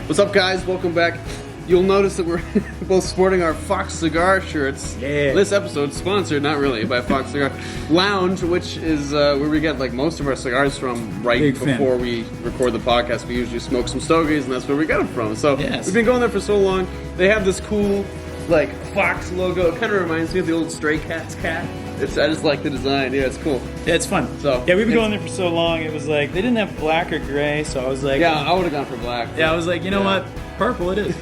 What's up, guys? Welcome back. You'll notice that we're both sporting our Fox Cigar shirts. Yeah. This episode's sponsored, not really, by Fox Cigar Lounge, which is where we get like most of our cigars from before we record the podcast. We usually smoke some stogies, and that's where we get them from. So we've been going there for so long. They have this cool, like, Fox logo. It kind of reminds me of the old Stray Cats cat. I just like the design. Yeah, it's cool. Yeah, it's fun. So yeah, we've been going there for so long. It was like they didn't have black or gray, so I was like, yeah, I would have gone for black. Yeah, I was like, you know what, purple it is.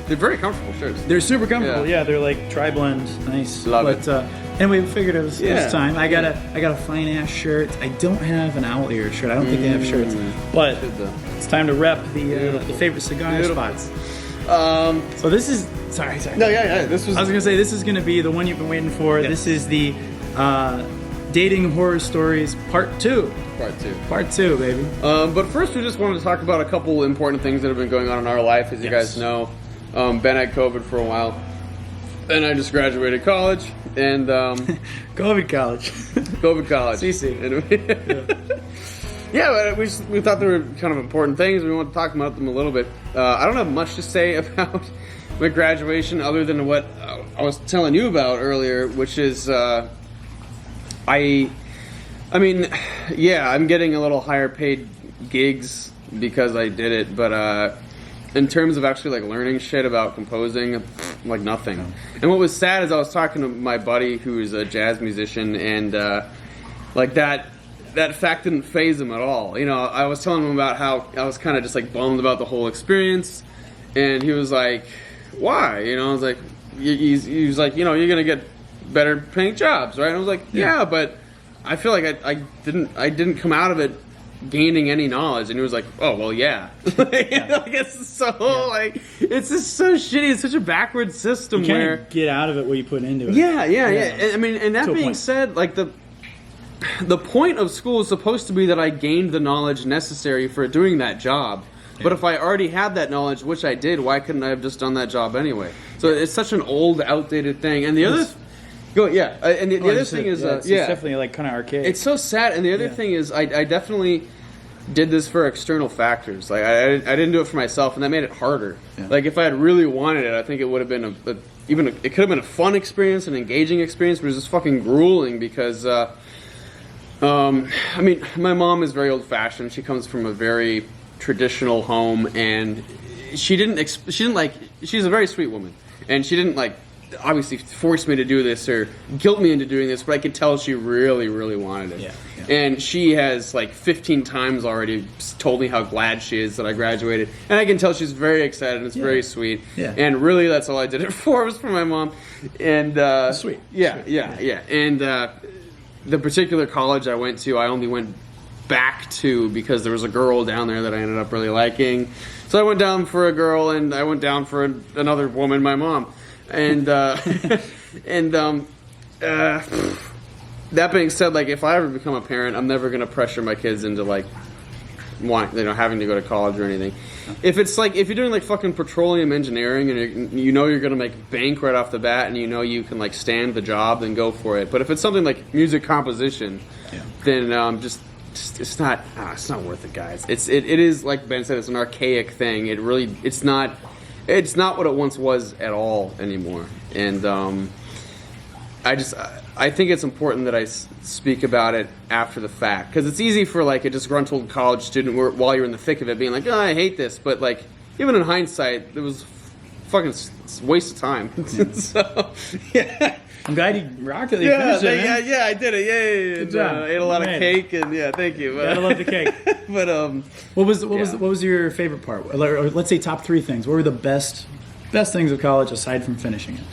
They're very comfortable shirts. They're super comfortable. Yeah, they're like tri-blend, nice. Love it. Anyway, we figured it was time. I got a fine ass shirt. I don't have an owl ear shirt. I don't think they have shirts, but it's time to rep the favorite cigar spots. So this is sorry. No, yeah. This was. I was gonna say this is gonna be the one you've been waiting for. Yes. This is the Dating Horror Stories Part 2. Part 2, baby. But first, we just wanted to talk about a couple important things that have been going on in our life. As you guys know, Ben had COVID for a while. Then I just graduated college, and COVID college. CC. Yeah, but we thought they were kind of important things. We want to talk about them a little bit. I don't have much to say about my graduation other than what I was telling you about earlier, which is I mean, yeah, I'm getting a little higher paid gigs because I did it, but in terms of actually like learning shit about composing, like nothing. And what was sad is I was talking to my buddy who's a jazz musician, and like that fact didn't faze him at all. You know, I was telling him about how I was kind of just like bummed about the whole experience, and he was like, "Why?" You know, I was like, he was like, you know, you're gonna get better paying jobs, right? And I was like, yeah, but I feel like I didn't come out of it gaining any knowledge. And he was like, oh well, yeah. Like, it's so like it's just so shitty. It's such a backward system you can't where get out of it what you put into it. Yeah. I mean, and that being said, like the point of school is supposed to be that I gained the knowledge necessary for doing that job. But if I already had that knowledge, which I did, why couldn't I have just done that job anyway? So it's such an old, outdated thing. And the other... and the other thing is... it's definitely like kind of archaic. It's so sad. And the other thing is, I definitely did this for external factors. Like, I didn't do it for myself, and that made it harder. Yeah. Like, if I had really wanted it, I think it would have been it could have been a fun experience, an engaging experience, but it was just fucking grueling because... I mean, my mom is very old-fashioned. She comes from a very traditional home, and she's a very sweet woman, and she didn't like obviously force me to do this or guilt me into doing this, but I could tell she really, really wanted it. Yeah. And she has like 15 times already told me how glad she is that I graduated, and I can tell she's very excited, and it's very sweet. Yeah. And really, that's all I did it for, was for my mom. And sweet. Yeah. And the particular college I went to, I only went back to because there was a girl down there that I ended up really liking. So I went down for a girl, and I went down for another woman, my mom. And that being said, like, if I ever become a parent, I'm never gonna pressure my kids into like having to go to college or anything. If it's like, if you're doing like fucking petroleum engineering and you know you're gonna make bank right off the bat, and you know you can like stand the job, then go for it. But if it's something like music composition, then it's not worth it, guys. It is, like Ben said, it's an archaic thing. It's not what it once was at all anymore. And I think it's important that I speak about it after the fact, because it's easy for like a disgruntled college student while you're in the thick of it being like, oh, I hate this, but like even in hindsight, it was fucking waste of time. So yeah. I'm glad you rocked it. You finished it, man. Yeah, I did it. Yeah. Good job. Ate a lot of cake, and thank you. I love the cake. But what was your favorite part? Or let's say top 3 things. What were the best things of college aside from finishing it?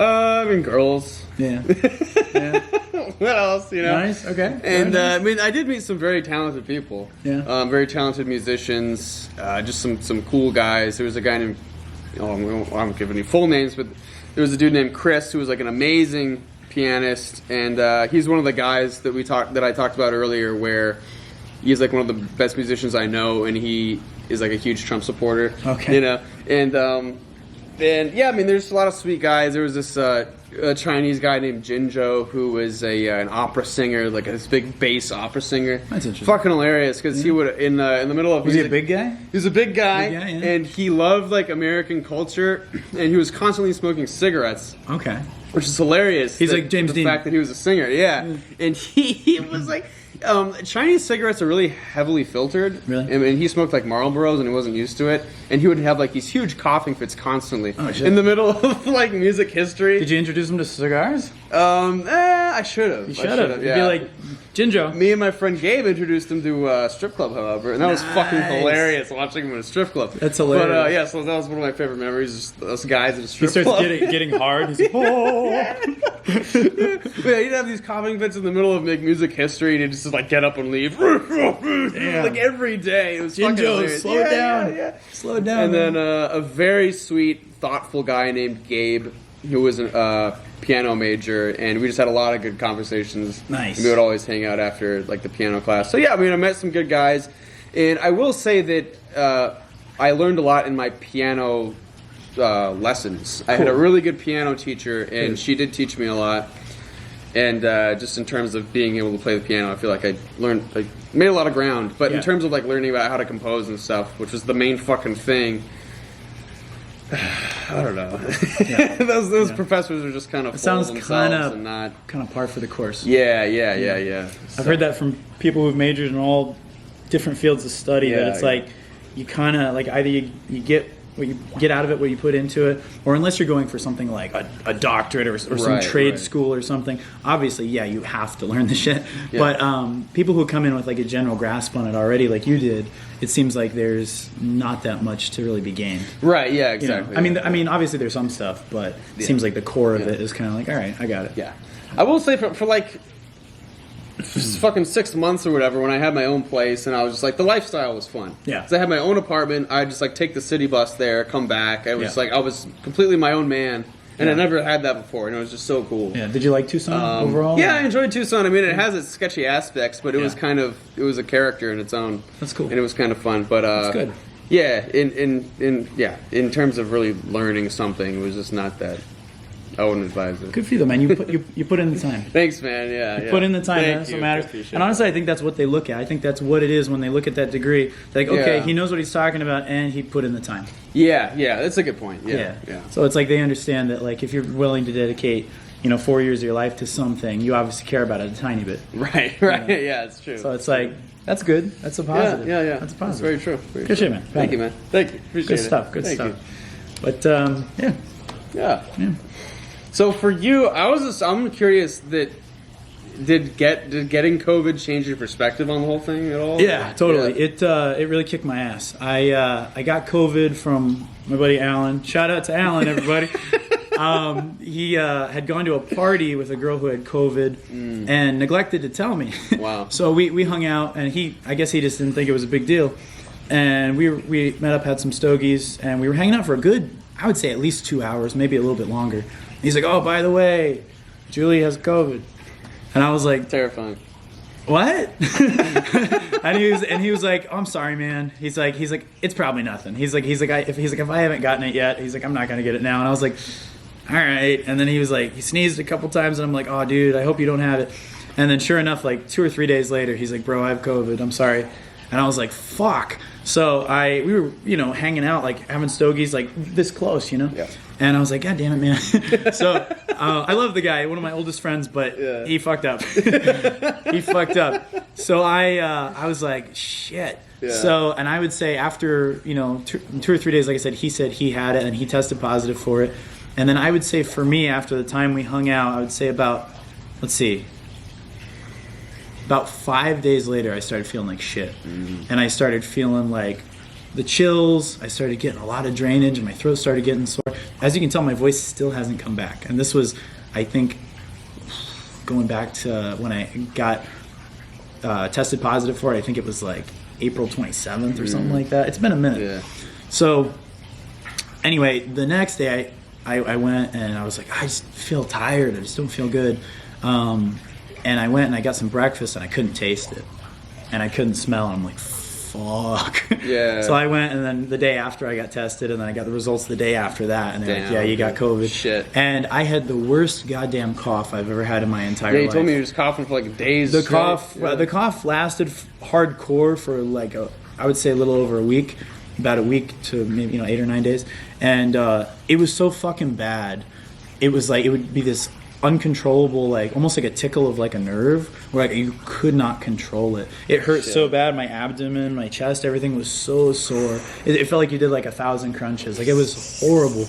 I mean, girls. Yeah. What else? You know. Nice. Okay. And nice. I mean, I did meet some very talented people. Yeah. Very talented musicians. Just some cool guys. There was a guy named. I'm giving you full names, but there was a dude named Chris who was like an amazing pianist, and he's one of the guys that I talked about earlier, where he's like one of the best musicians I know, and he is like a huge Trump supporter. Okay. You know, and And yeah, I mean, there's a lot of sweet guys. There was this a Chinese guy named Jinzhou who was an opera singer, like this big bass opera singer. That's interesting. Fucking hilarious because he would in the middle of Was he a big guy? He was a big guy, yeah. and he loved like American culture, and he was constantly smoking cigarettes. Okay. Which is hilarious. He's like James the Dean. fact that he was a singer, yeah. And he was like, Chinese cigarettes are really heavily filtered. Really? I mean, he smoked like Marlboros and he wasn't used to it. And he would have like these huge coughing fits constantly. Oh, shit. In the middle of like music history. Did you introduce him to cigars? I should have. You should have. Yeah. You'd be like, Jinzhou. Me and my friend Gabe introduced him to a strip club, however, and that was fucking Nice. hilarious watching him at a strip club. That's hilarious. But yeah, so that was one of my favorite memories. Just those guys at a He strip starts club. getting hard. He's like, oh. Yeah, he'd have these coughing fits in the middle of like, music history, and he'd just like get up and leave. Like every day. It was fucking Jinzhou, hilarious. slow it down. Yeah. Slow it down. And man. then a very sweet, thoughtful guy named Gabe, who was a piano major, and we just had a lot of good conversations. Nice. And we would always hang out after like the piano class. So yeah, I mean, I met some good guys, and I will say that I learned a lot in my piano lessons. I had a really good piano teacher, and she did teach me a lot. And just in terms of being able to play the piano, I feel like I made a lot of ground. But in terms of like learning about how to compose and stuff, which was the main fucking thing, I don't know. Yeah. those professors are just kind of full of sounds themselves and not. kind of par for the course. Yeah. I've heard that from people who've majored in all different fields of study. Yeah, that it's like you kind of like either you get what you get out of it, what you put into it, or unless you're going for something like a doctorate or some trade school or something. Obviously, yeah, you have to learn the shit. Yeah. But people who come in with like a general grasp on it already, like you did, it seems like there's not that much to really be gained. Right. Yeah. Exactly. You know? I mean, obviously there's some stuff, but it seems like the core of it is kind of like, all right, I got it. Yeah. I will say for like fucking 6 months or whatever, when I had my own place, and I was just like, the lifestyle was fun. Yeah. Because I had my own apartment. I just like take the city bus there, come back. I was like, I was completely my own man, and I never had that before, and it was just so cool. Yeah. Did you like Tucson overall? Yeah, I enjoyed Tucson. I mean, it has its sketchy aspects, but it was it was a character in its own. That's cool. And it was kind of fun, but that's good. Yeah, in terms of really learning something, it was just not that. I wouldn't advise it. Good for you, though, man. You put in the time. Thanks, man. Yeah, Put in the time. That's what matters. And honestly, I think that's what they look at. I think that's what it is when they look at that degree. They're like, okay, he knows what he's talking about, and he put in the time. Yeah, that's a good point. Yeah. So it's like they understand that, like, if you're willing to dedicate, 4 years of your life to something, you obviously care about it a tiny bit. Right. Yeah, it's true. So it's like, that's good. That's a positive. Yeah. That's a positive. That's very true. Good shit, man. Thank you, man. Thank you. Appreciate it. Good Thank stuff. you. But, Yeah. So for you, I'm curious that did getting COVID change your perspective on the whole thing at all? Yeah, totally. Yeah. It really kicked my ass. I got COVID from my buddy Alan. Shout out to Alan, everybody. He had gone to a party with a girl who had COVID and neglected to tell me. Wow. So we hung out, and I guess he just didn't think it was a big deal. And we met up, had some stogies, and we were hanging out for a good, I would say at least 2 hours, maybe a little bit longer. He's like, oh, by the way, Julie has COVID. And I was like, terrifying. What? and he was like, oh, I'm sorry, man. He's like, it's probably nothing. He's like, if I haven't gotten it yet, he's like, I'm not gonna get it now. And I was like, all right. And then he was like, he sneezed a couple times, and I'm like, oh, dude, I hope you don't have it. And then sure enough, like 2 or 3 days later, he's like, bro, I have COVID. I'm sorry. And I was like, fuck. So we were, hanging out, like having stogies, like this close, Yeah. And I was like, God damn it, man. So I love the guy, one of my oldest friends, but he fucked up. He fucked up. So I was like, shit. Yeah. So, and I would say after, 2 or 3 days, like I said he had it and he tested positive for it. And then I would say for me, after the time we hung out, I would say about 5 days later, I started feeling like shit. Mm-hmm. And I started feeling like the chills. I started getting a lot of drainage, and my throat started getting sore. As you can tell, my voice still hasn't come back. And this was, I think, going back to when I got tested positive for it. I think it was like April 27th or something like that. It's been a minute. Yeah. So anyway, the next day I went and I was like, I just feel tired. I just don't feel good. And I went and I got some breakfast and I couldn't taste it. And I couldn't smell it. I'm like, fuck. Yeah. So I went, and then the day after I got tested, and then I got the results the day after that, and they're like, yeah, you got COVID. Shit. And I had the worst goddamn cough I've ever had in my entire life. Yeah, you told me you were just coughing for like days. The straight. the cough lasted hardcore for like I would say a little over a week, about a week to maybe 8 or 9 days, and it was so fucking bad. It was like it would be this uncontrollable, like almost like a tickle of like a nerve, where like you could not control it. It hurt so bad. My abdomen, my chest, everything was so sore. It felt like you did like 1,000 crunches. Like it was horrible.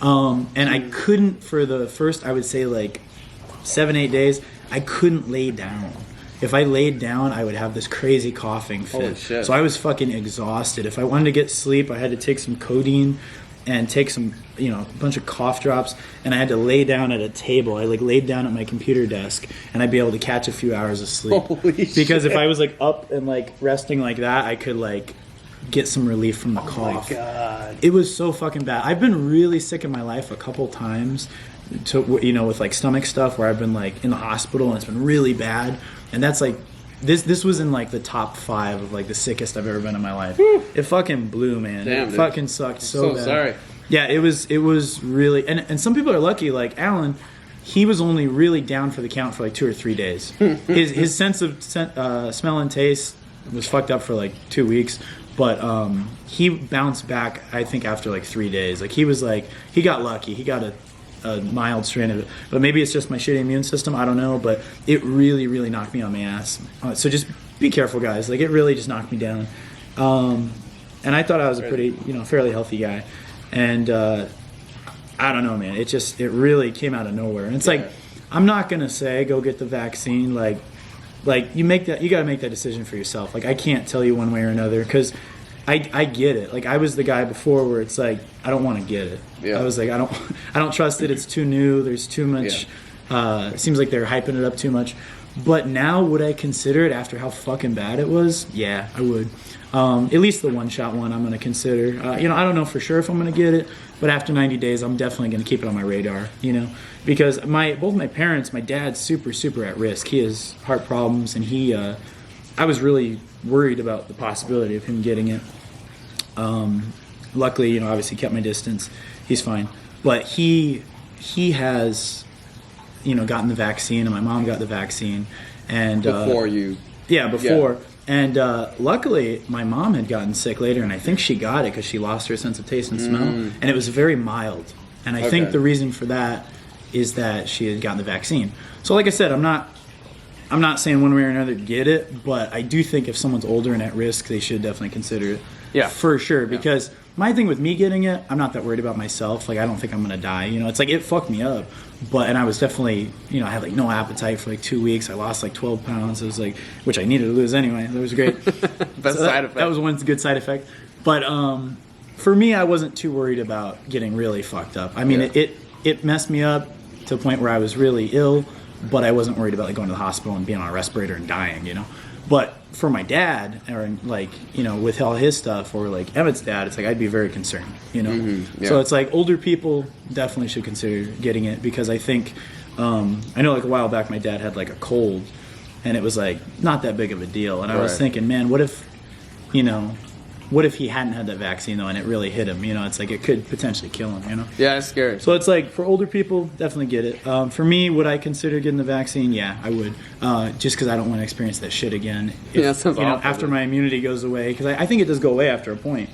And I couldn't, for the first, I would say like 7-8 days, I couldn't lay down. If I laid down, I would have this crazy coughing fit. Holy shit. So I was fucking exhausted. If I wanted to get sleep, I had to take some codeine and take some, a bunch of cough drops, and I had to lay down at a table. I like laid down at my computer desk, and I'd be able to catch a few hours of sleep. Holy because shit. If I was like up and like resting like that, I could like get some relief from the cough. Oh my God. It was so fucking bad. I've been really sick in my life a couple times, with like stomach stuff, where I've been like in the hospital and it's been really bad, and that's like. This was in like the top 5 of like the sickest I've ever been in my life. It fucking blew, man. Damn, it dude. fucking sucked so bad. Sorry. Yeah, it was really, and some people are lucky. Like Alan, he was only really down for the count for like 2 or 3 days. his sense of smell and taste was fucked up for like 2 weeks, but he bounced back. I think after like 3 days. Like he got lucky. He got a mild strain of it, but maybe it's just my shitty immune system, I don't know, but it really, really knocked me on my ass. So just be careful, guys. Like it really just knocked me down. And I thought I was a pretty, fairly healthy guy, and I don't know, man. It really came out of nowhere. And it's like, I'm not gonna say go get the vaccine. Like you gotta make that decision for yourself. Like I can't tell you one way or another, because I get it. Like I was the guy before where it's like I don't want to get it. Yeah. I was like I don't trust it. It's too new. There's too much. It seems like they're hyping it up too much. But now, would I consider it after how fucking bad it was? Yeah, I would. At least the one-shot one I'm going to consider. I don't know for sure if I'm going to get it, but after 90 days, I'm definitely going to keep it on my radar. Because both my parents, my dad's super, super at risk. He has heart problems, and I was really worried about the possibility of him getting it. Luckily, obviously kept my distance. He's fine. But he has, gotten the vaccine, and my mom got the vaccine. And before you. Yeah, before. Yeah. And luckily, my mom had gotten sick later, and I think she got it because she lost her sense of taste and smell. And it was very mild. And I think the reason for that is that she had gotten the vaccine. So like I said, I'm not saying one way or another get it, but I do think if someone's older and at risk, they should definitely consider it. Yeah. For sure. Because my thing with me getting it, I'm not that worried about myself. Like, I don't think I'm going to die. It's like it fucked me up. And I was definitely, I had like no appetite for like 2 weeks. I lost like 12 pounds. It was like, which I needed to lose anyway. That was great. Best side effect. That was one good side effect. But for me, I wasn't too worried about getting really fucked up. I mean, it messed me up to a point where I was really ill, but I wasn't worried about like going to the hospital and being on a respirator and dying, But for my dad, or like, with all his stuff, or like Emmett's dad, it's like I'd be very concerned, So it's like older people definitely should consider getting it, because I think, I know like a while back my dad had like a cold, and it was like not that big of a deal. And I was thinking, man, what if he hadn't had that vaccine though, and it really hit him? It's like it could potentially kill him. Yeah, it's scary. So it's like for older people, definitely get it. For me, would I consider getting the vaccine? Yeah, I would. Just because I don't want to experience that shit again. That sounds awful. After my immunity goes away, because I think it does go away after a point.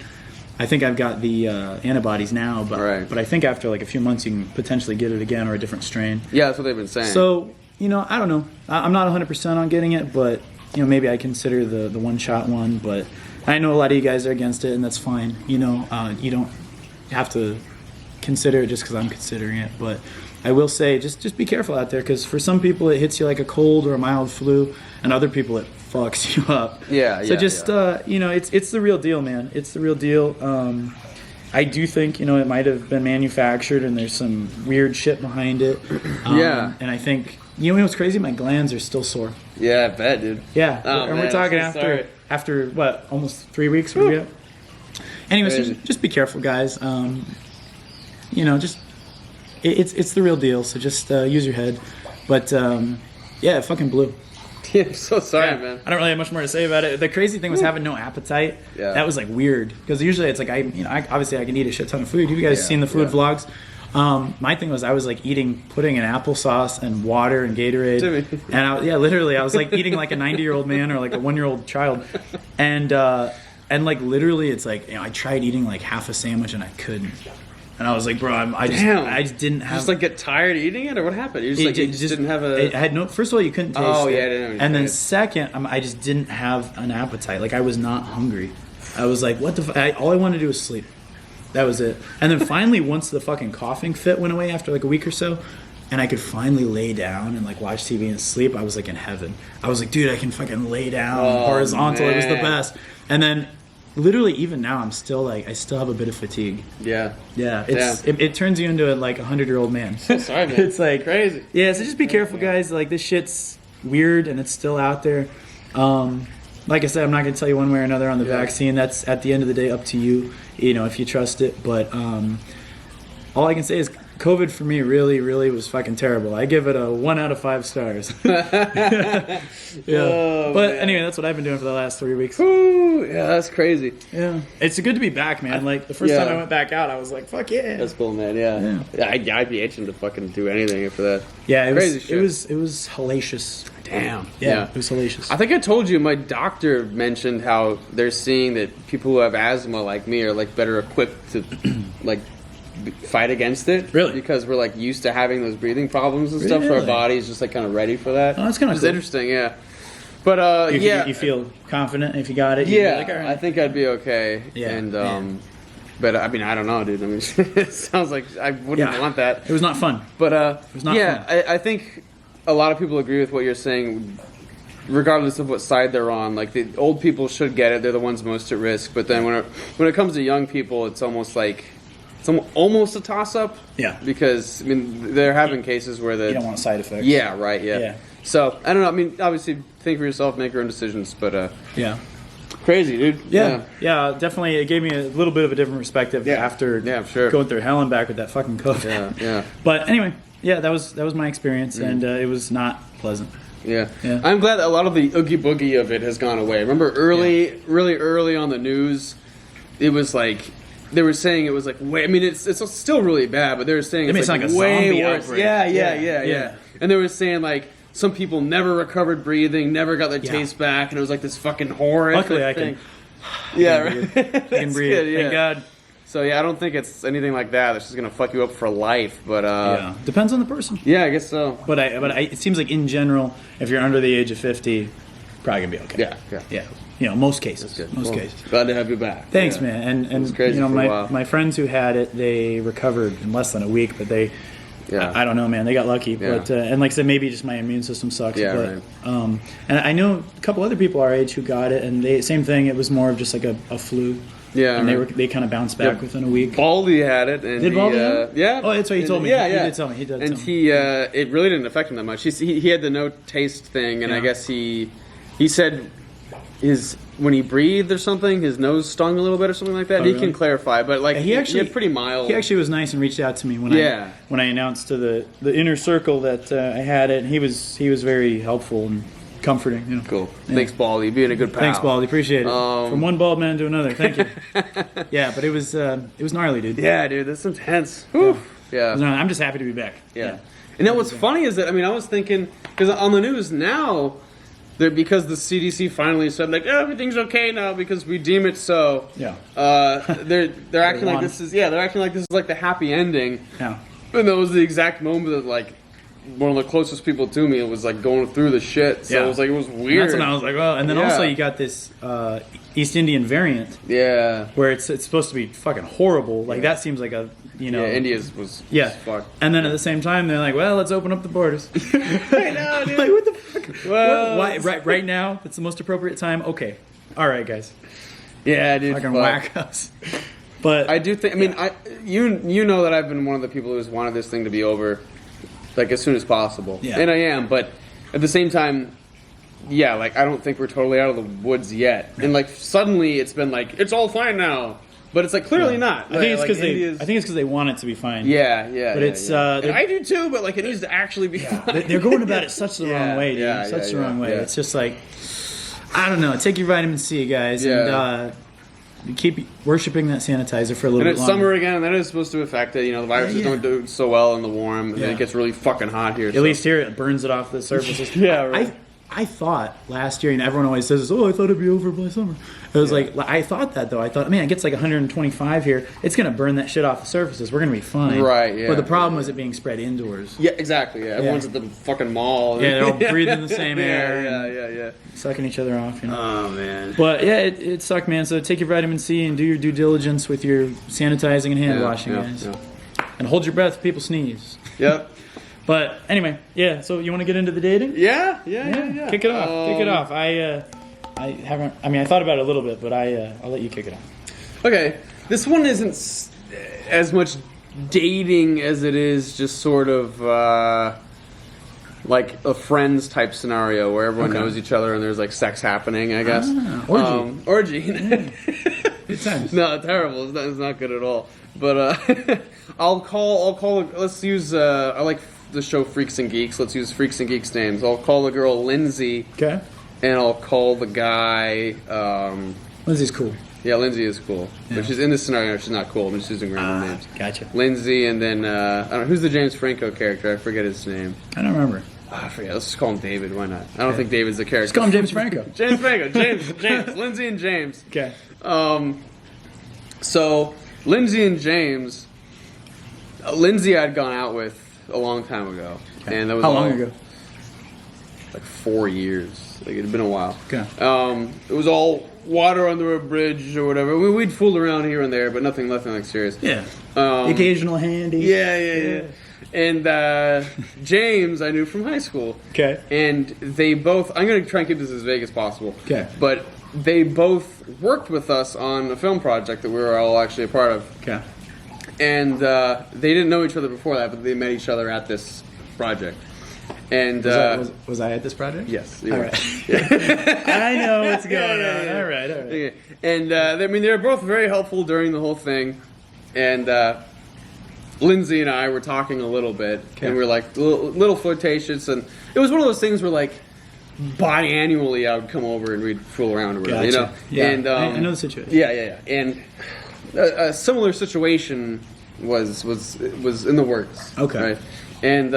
I think I've got the antibodies now, but I think after like a few months you can potentially get it again, or a different strain. Yeah, that's what they've been saying. So I don't know. I'm not 100% on getting it, but maybe I consider the one-shot one, but. I know a lot of you guys are against it, and that's fine. You don't have to consider it just because I'm considering it. But I will say, just be careful out there, because for some people it hits you like a cold or a mild flu, and other people it fucks you up. Yeah. So it's the real deal, man. It's the real deal. I do think it might have been manufactured, and there's some weird shit behind it. And I think what's crazy? My glands are still sore. Yeah, I bet, dude. Yeah, and we're talking after what, almost 3 weeks or yet. Anyways, just be careful, guys. It's the real deal. So just use your head. But it fucking blew. Yeah, I'm so sorry, man. I don't really have much more to say about it. The crazy thing was having no appetite. Yeah. That was like weird because usually it's like obviously I can eat a shit ton of food. You guys seen the food vlogs? My thing was I was like putting in applesauce and water and Gatorade, and literally I was like eating like a 90-year-old man or like a 1-year-old child, and like literally it's like I tried eating like half a sandwich and I couldn't. And I was like, bro, I just didn't have. Just like get tired eating it, or what happened? You just didn't have a. I had no. First of all, you couldn't taste. Oh it. yeah, I didn't know. And then second, I just didn't have an appetite. Like I was not hungry. I was like, what the? All I wanted to do was sleep. That was it. And then finally, once the fucking coughing fit went away after like a week or so, and I could finally lay down and like watch TV and sleep, I was like in heaven. I was like, dude, I can fucking lay down horizontal. Man. It was the best. And then. Literally, even now, I'm still like, I still have a bit of fatigue. Yeah. It turns you into like a 100-year-old man. So sorry, man. It's like crazy. Yeah, so just be careful, guys. Like this shit's weird and it's still out there. Like I said, I'm not gonna tell you one way or another on the vaccine. That's at the end of the day up to you. If you trust it. But all I can say is COVID for me really, really was fucking terrible. I give it a 1 out of 5 stars. Yeah. Oh, but man. Anyway, that's what I've been doing for the last 3 weeks. Ooh, yeah, that's crazy. Yeah. It's good to be back, man. Like the first time I went back out, I was like, fuck yeah. That's cool, man. Yeah. I'd be itching to fucking do anything after that. Yeah, it was hellacious. Damn. Yeah, it was hellacious. I think I told you my doctor mentioned how they're seeing that people who have asthma like me are like better equipped to like fight against it. Really? Because we're like used to having those breathing problems and stuff, so our body's just like kind of ready for that. Oh, that's kind of cool. Interesting, yeah. But you feel confident if you got it? Yeah, like, all right. I think I'd be okay. Yeah. And but I mean, I don't know, dude. I mean, it sounds like I wouldn't want that. It was not fun. But it was not fun. I think a lot of people agree with what you're saying, regardless of what side they're on. Like the old people should get it; they're the ones most at risk. But then when it comes to young people, it's almost like. It's almost a toss-up. Yeah. Because, I mean, they're having cases where you don't want side effects. Yeah, right, yeah. So, I don't know. I mean, obviously, think for yourself, make your own decisions, but... Yeah. Crazy, dude. Yeah, definitely. It gave me a little bit of a different perspective after going through hell and back with that fucking COVID. Yeah. But anyway, that was my experience, and it was not pleasant. Yeah. I'm glad that a lot of the oogie boogie of it has gone away. Remember really early on the news, it was like... They were saying it was like way. I mean, it's still really bad, but they were saying it's like way worse. Outbreak. Yeah. And they were saying like some people never recovered breathing, never got their taste back, and it was like this fucking horrific thing. I can. Yeah, right. I can breathe. Good, Thank God. So I don't think it's anything like that. It's just gonna fuck you up for life. But depends on the person. Yeah, I guess so. But it seems like in general, if you're under the age of 50, probably gonna be okay. Yeah. Most cases. Most cases. Glad to have you back. Thanks, man. And crazy my friends who had it, they recovered in less than a week, but they, I don't know, man, they got lucky. Yeah. But and like I said, maybe just my immune system sucks. Yeah, but, right. And I know a couple other people our age who got it, and they same thing. It was more of just like a flu. Yeah, and they kind of bounced back within a week. Baldy had it, and did Baldy have it? Yeah. Oh, that's what he told me. Yeah, he did tell me. And it really didn't affect him that much. He had the no taste thing, and I guess he said when he breathed or something, his nose stung a little bit or something like that. He can clarify, but like he had pretty mild. He actually was nice and reached out to me when I announced to the inner circle that I had it. And he was very helpful and comforting. Cool. Yeah. Thanks, Baldy. Being a good pal. Thanks, Baldy. Appreciate it. From one bald man to another. Thank you. Yeah, but it was gnarly, dude. Yeah, dude, that's intense. Whew. Yeah. No, I'm just happy to be back. Yeah. And then what's funny is that I was thinking because on the news now. Because the CDC finally said like everything's okay now because we deem it so. Yeah. They're acting like this is like the happy ending. Yeah. And that was the exact moment that like one of the closest people to me was like going through the shit. So it was like it was weird. And that's when I was like, well, and then also you got this East Indian variant. Yeah. Where it's supposed to be fucking horrible. Like that seems like a India's was fucked. And then at the same time they're like, well, let's open up the borders. I know, dude. Like what the fuck? Well, why right now? It's the most appropriate time. Okay, all right, guys. Yeah, dude. Fucking whack us. But I do think. I mean, you know that I've been one of the people who's wanted this thing to be over, like as soon as possible. Yeah. And I am, but at the same time, like I don't think we're totally out of the woods yet. And like suddenly it's been like it's all fine now. but it's like clearly not. I think it's because India's... I think it's because they want it to be fine. Yeah. But it's and I do too, but like it needs to actually be fine. They're going about it such the wrong way, dude. Such the wrong way. It's just like, I don't know. Take your vitamin C, guys, and keep worshiping that sanitizer for a little bit longer. And it's summer again, and that is supposed to affect it. You know, the viruses don't do so well in the warm, and then it gets really fucking hot here. At least here, it burns it off the surfaces. Right. I thought last year, and everyone always says, "Oh, I thought it'd be over by summer." It was like I thought that though. I thought, man, it gets like 125 here. It's gonna burn that shit off the surfaces. We're gonna be fine. Right. Yeah. But the problem was it being spread indoors. Yeah. Exactly. Yeah. Everyone's at the fucking mall. Yeah. They're all breathing the same air. Yeah. Sucking each other off. You know? Oh man. But yeah, it sucked, man. So take your vitamin C and do your due diligence with your sanitizing and hand washing, guys. Yeah. And hold your breath if people sneeze. Yep. But anyway, so you want to get into the dating? Yeah. Kick it off. I haven't. I mean, I thought about it a little bit, but I'll let you kick it off. Okay, this one isn't as much dating as it is just sort of like a friends type scenario where everyone knows each other and there's like sex happening. I guess orgy. Good times. No, terrible. It's not good at all. But I'll call. Let's use. I like the show Freaks and Geeks. Let's use Freaks and Geeks names. I'll call the girl Lindsay. Okay. And I'll call the guy. Lindsay's cool. Yeah, Lindsay is cool. Yeah. But she's in this scenario. She's not cool. I'm just using random names. Gotcha. Lindsay, and then I don't know who's the James Franco character. I forget his name. I don't remember. I forget. Let's just call him David. Why not? I don't think David's the character. Let's call him James Franco. James Franco. James. Lindsay and James. Okay. So Lindsay and James. Lindsay I'd gone out with a long time ago, and that was how long ago? Like 4 years. Like it had been a while. Okay. It was all water under a bridge or whatever. We'd fooled around here and there, but nothing like serious. Yeah. The occasional handy. Yeah. And James, I knew from high school. Okay. And they both. I'm going to try and keep this as vague as possible. Okay. But they both worked with us on a film project that we were all actually a part of. Okay. And they didn't know each other before that, but they met each other at this project. And was I at this project? Yes. All right. I know what's going on. All right. Yeah. And I mean, they were both very helpful during the whole thing. And Lindsay and I were talking a little bit, and we were like little flirtatious, and it was one of those things where like biannually I would come over and we'd fool around or whatever, you know. Yeah. And I know the situation. Yeah. And a similar situation was in the works. Okay. Right? And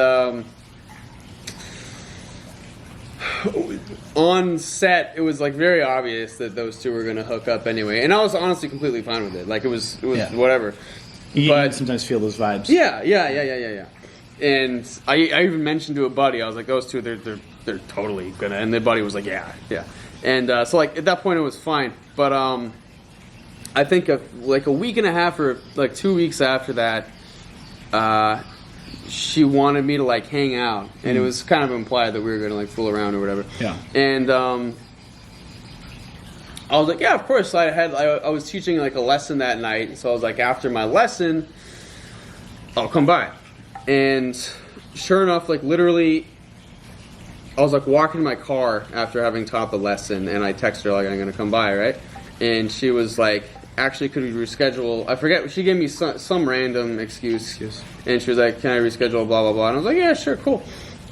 on set, it was like very obvious that those two were going to hook up anyway, and I was honestly completely fine with it. Like it was whatever. But sometimes feel those vibes. Yeah. And I even mentioned to a buddy, I was like, those two, they're totally gonna. And the buddy was like, yeah. And so like at that point, it was fine. But I think like a week and a half or like 2 weeks after that, she wanted me to like hang out, and it was kind of implied that we were gonna like fool around or whatever. Yeah. And I was like, yeah, of course. I was teaching like a lesson that night, so I was like, after my lesson, I'll come by. And sure enough, like literally, I was like walking to my car after having taught the lesson, and I texted her like, I'm gonna come by, right? And she was like, actually, could we reschedule? I forget. She gave me some random excuse, and she was like, can I reschedule? Blah blah blah. And I was like, yeah, sure, cool.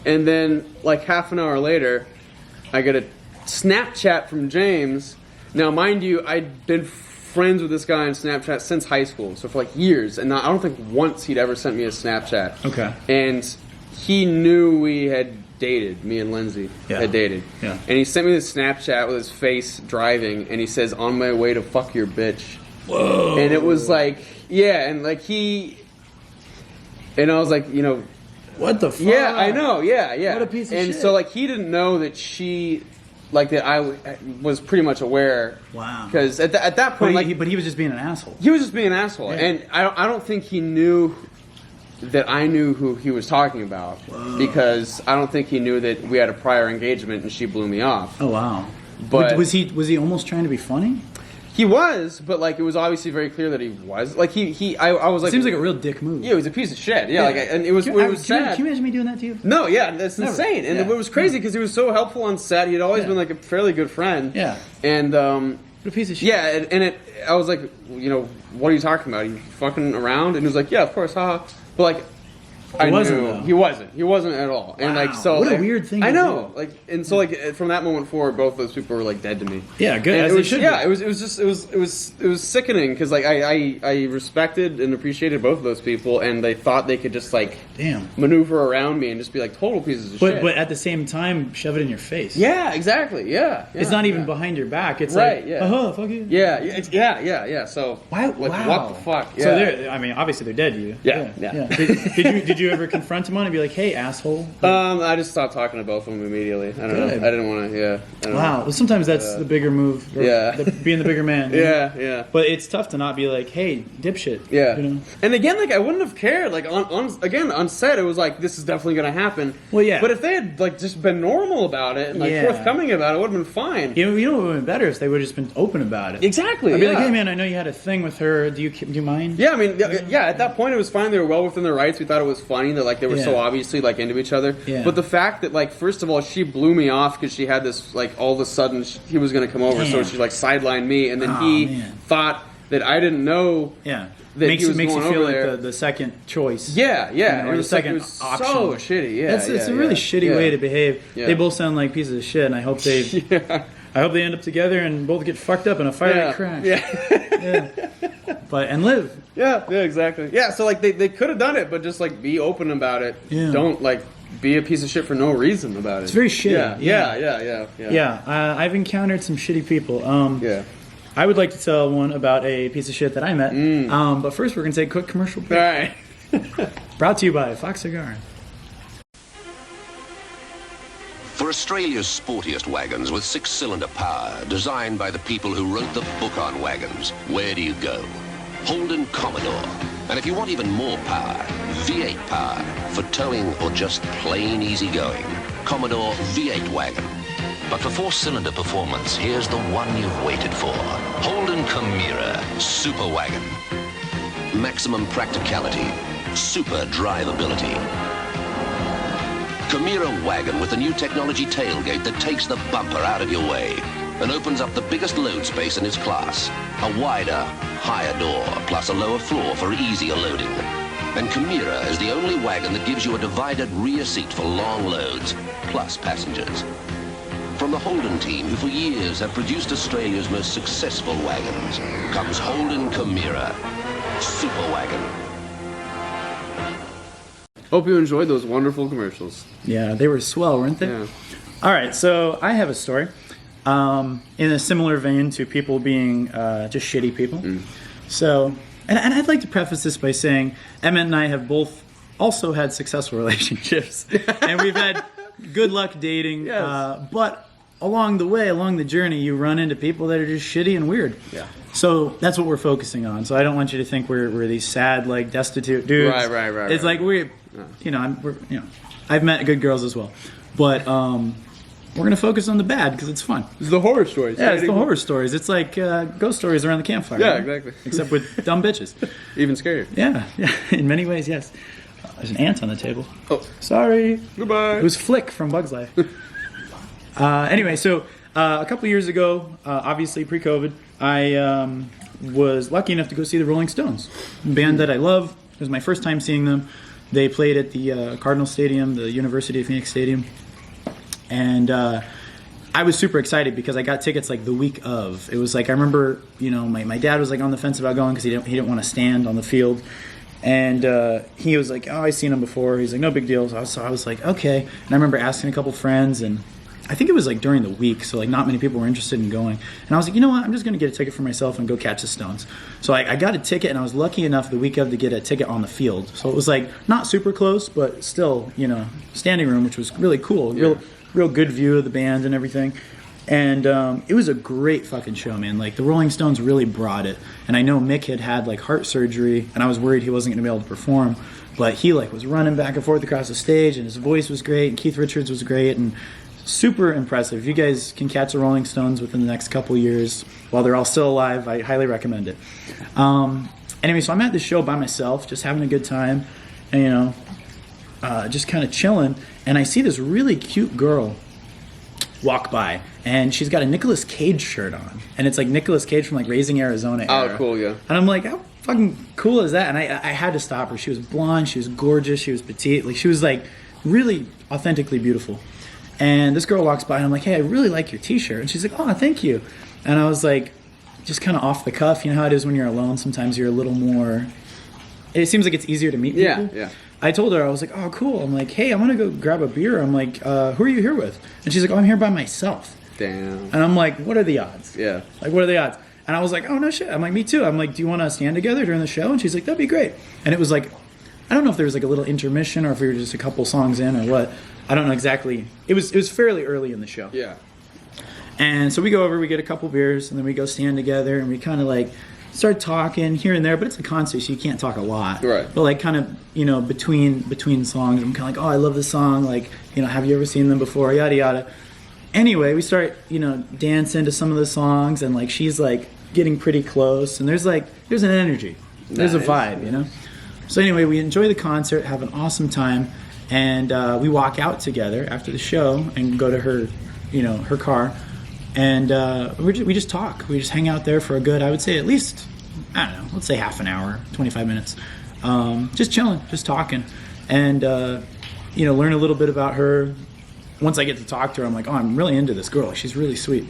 And then like half an hour later, I get a Snapchat from James. Now, mind you, I'd been friends with this guy on Snapchat since high school, so for like years, and I don't think once he'd ever sent me a Snapchat. Okay. And he knew we had dated, me and Lindsay had dated. Yeah. And he sent me this Snapchat with his face driving, and he says, on my way to fuck your bitch. Whoa. And it was like, and like and I was like, you know. What the fuck? Yeah, I know, yeah. What a piece of shit. And so like he didn't know that she... Like that, I was pretty much aware. Wow. Because at that point, but he was just being an asshole. He was just being an asshole, and I don't think he knew that I knew who he was talking about. Whoa. Because I don't think he knew that we had a prior engagement and she blew me off. Oh wow. But was he almost trying to be funny? He was, but like it was obviously very clear that he was. Like I was like, seems like a real dick move. Yeah, he was a piece of shit. Yeah, like and it was sad. Can you imagine me doing that to you? No, yeah, that's insane. And it was crazy because he was so helpful on set. He'd always been like a fairly good friend. Yeah. And what a piece of shit. Yeah, and I was like, what are you talking about? Are you fucking around? And he was like, yeah, of course, haha. But like, he wasn't at all. And like, so what a weird thing. I know. Like, and so like from that moment forward, both those people were like dead to me. Yeah, good. And As they should. Yeah, it was sickening because like I respected and appreciated both of those people, and they thought they could just like maneuver around me and just be like total pieces of shit. But at the same time, shove it in your face. Yeah, exactly. Yeah. It's not even behind your back. It's right. Like, Yeah. Fuck you. Yeah. So wow. What the fuck? Yeah. So I mean, obviously they're dead to you. Yeah. Did you ever confront him on it and be like, hey, asshole? I just stopped talking to both of them immediately. I don't know. I didn't want to. Wow. Well, sometimes that's the bigger move. Being the bigger man. Yeah. But it's tough to not be like, hey, dipshit. Yeah. And again, like I wouldn't have cared. Like on set, it was like this is definitely going to happen. Well, yeah. But if they had like just been normal about it and like forthcoming about it, it would have been fine. You know what would have been better if they would have just been open about it. Exactly. I'd be like, hey man, I know you had a thing with her. Do you mind? Yeah, I mean, at that point it was fine. They were well within their rights. We thought it was funny that like they were so obviously like into each other. Yeah. But the fact that like first of all she blew me off because she had this like all of a sudden he was going to come over, so she like sidelined me, and then he thought that I didn't know. Yeah. That makes you feel like the second choice. Yeah. Or the second option. So shitty. Yeah. It's a really shitty way to behave. Yeah. They both sound like pieces of shit, and I hope they. I hope they end up together and both get fucked up in a fiery crash. Yeah. And live. Yeah, exactly. Yeah, so like they could have done it, but just like be open about it. Yeah. Don't like be a piece of shit for no reason about it. It's very shitty. Yeah. I've encountered some shitty people. I would like to tell one about a piece of shit that I met. But first we're going to take a quick commercial break. All right. Brought to you by Fox Cigar. For Australia's sportiest wagons with 6-cylinder power, designed by the people who wrote the book on wagons, where do you go? Holden Commodore. And if you want even more power, V8 power for towing or just plain easy going, Commodore V8 wagon. But for 4-cylinder performance, here's the one you've waited for. Holden Chimera Super Wagon. Maximum practicality, super drivability. Chimera wagon with the new technology tailgate that takes the bumper out of your way and opens up the biggest load space in its class. A wider, higher door, plus a lower floor for easier loading. And Chimera is the only wagon that gives you a divided rear seat for long loads, plus passengers. From the Holden team, who for years have produced Australia's most successful wagons, comes Holden Chimera Super Wagon. Hope you enjoyed those wonderful commercials. Yeah, they were swell, weren't they? Yeah. All right, so I have a story in a similar vein to people being just shitty people. So, and I'd like to preface this by saying Emmett and I have both also had successful relationships. And we've had good luck dating. Yes. But along the journey, you run into people that are just shitty and weird. Yeah. So that's what we're focusing on. So I don't want you to think we're these sad, like destitute dudes. Right. It's like I've met good girls as well, but we're gonna focus on the bad because it's fun. It's the horror stories. Yeah, it's the horror stories. It's like ghost stories around the campfire. Yeah, right? exactly. Except with dumb bitches. Even scarier. Yeah. In many ways, yes. There's an ant on the table. Oh, sorry. Goodbye. It was Flick from Bug's Life. Anyway, so a couple years ago, obviously pre-COVID, I was lucky enough to go see the Rolling Stones, a band that I love. It was my first time seeing them. They played at the Cardinal Stadium, the University of Phoenix Stadium, and I was super excited because I got tickets like the week of. It was like, I remember, my dad was like on the fence about going because he didn't want to stand on the field. And he was like, oh, I've seen him before. He's like, no big deal. So I was like, okay. And I remember asking a couple friends, and I think it was like during the week, so like not many people were interested in going. And I was like, you know what? I'm just going to get a ticket for myself and go catch the Stones. So I got a ticket, and I was lucky enough the week of to get a ticket on the field. So it was like not super close, but still, standing room, which was really cool. Real good view of the band and everything. And it was a great fucking show, man. Like, the Rolling Stones really brought it. And I know Mick had like heart surgery, and I was worried he wasn't going to be able to perform. But he like was running back and forth across the stage, and his voice was great, and Keith Richards was great, and super impressive. If you guys can catch the Rolling Stones within the next couple years while they're all still alive, I highly recommend it. Anyway, so I'm at this show by myself, just having a good time, and just kind of chilling. And I see this really cute girl walk by, and she's got a Nicolas Cage shirt on, and it's like Nicolas Cage from like Raising Arizona era. Oh, cool, yeah. And I'm like, how fucking cool is that? And I had to stop her. She was blonde, she was gorgeous, she was petite, like she was like really authentically beautiful. And this girl walks by, and I'm like, hey, I really like your t-shirt. And she's like, oh, thank you. And I was like, just kind of off the cuff, you know how it is when you're alone, sometimes you're a little more, it seems like it's easier to meet people. Yeah. I told her, I was like, oh, cool. I'm like, hey, I'm going to go grab a beer. I'm like, who are you here with? And she's like, oh, I'm here by myself. Damn. And I'm like, what are the odds? Yeah. Like, what are the odds? And I was like, oh, no shit. I'm like, me too. I'm like, do you want to stand together during the show? And she's like, that'd be great. And it was like, I don't know if there was like a little intermission or if we were just a couple songs in or what. I don't know exactly. It was fairly early in the show. Yeah. And so we go over, we get a couple beers, and then we go stand together, and we kind of like start talking here and there, but it's a concert, so you can't talk a lot. Right. But like kind of, you know, between songs, I'm kind of like, oh, I love this song. Like, you know, have you ever seen them before? Yada, yada. Anyway, we start, you know, dancing to some of the songs, and like she's like getting pretty close, and there's an energy. There's a vibe, you know? So anyway, we enjoy the concert, have an awesome time, and we walk out together after the show and go to her, you know, her car. And we just talk. We just hang out there for a good, I would say at least, I don't know, let's say half an hour, 25 minutes. Just chilling, just talking. And, you know, learn a little bit about her. Once I get to talk to her, I'm like, oh, I'm really into this girl. She's really sweet.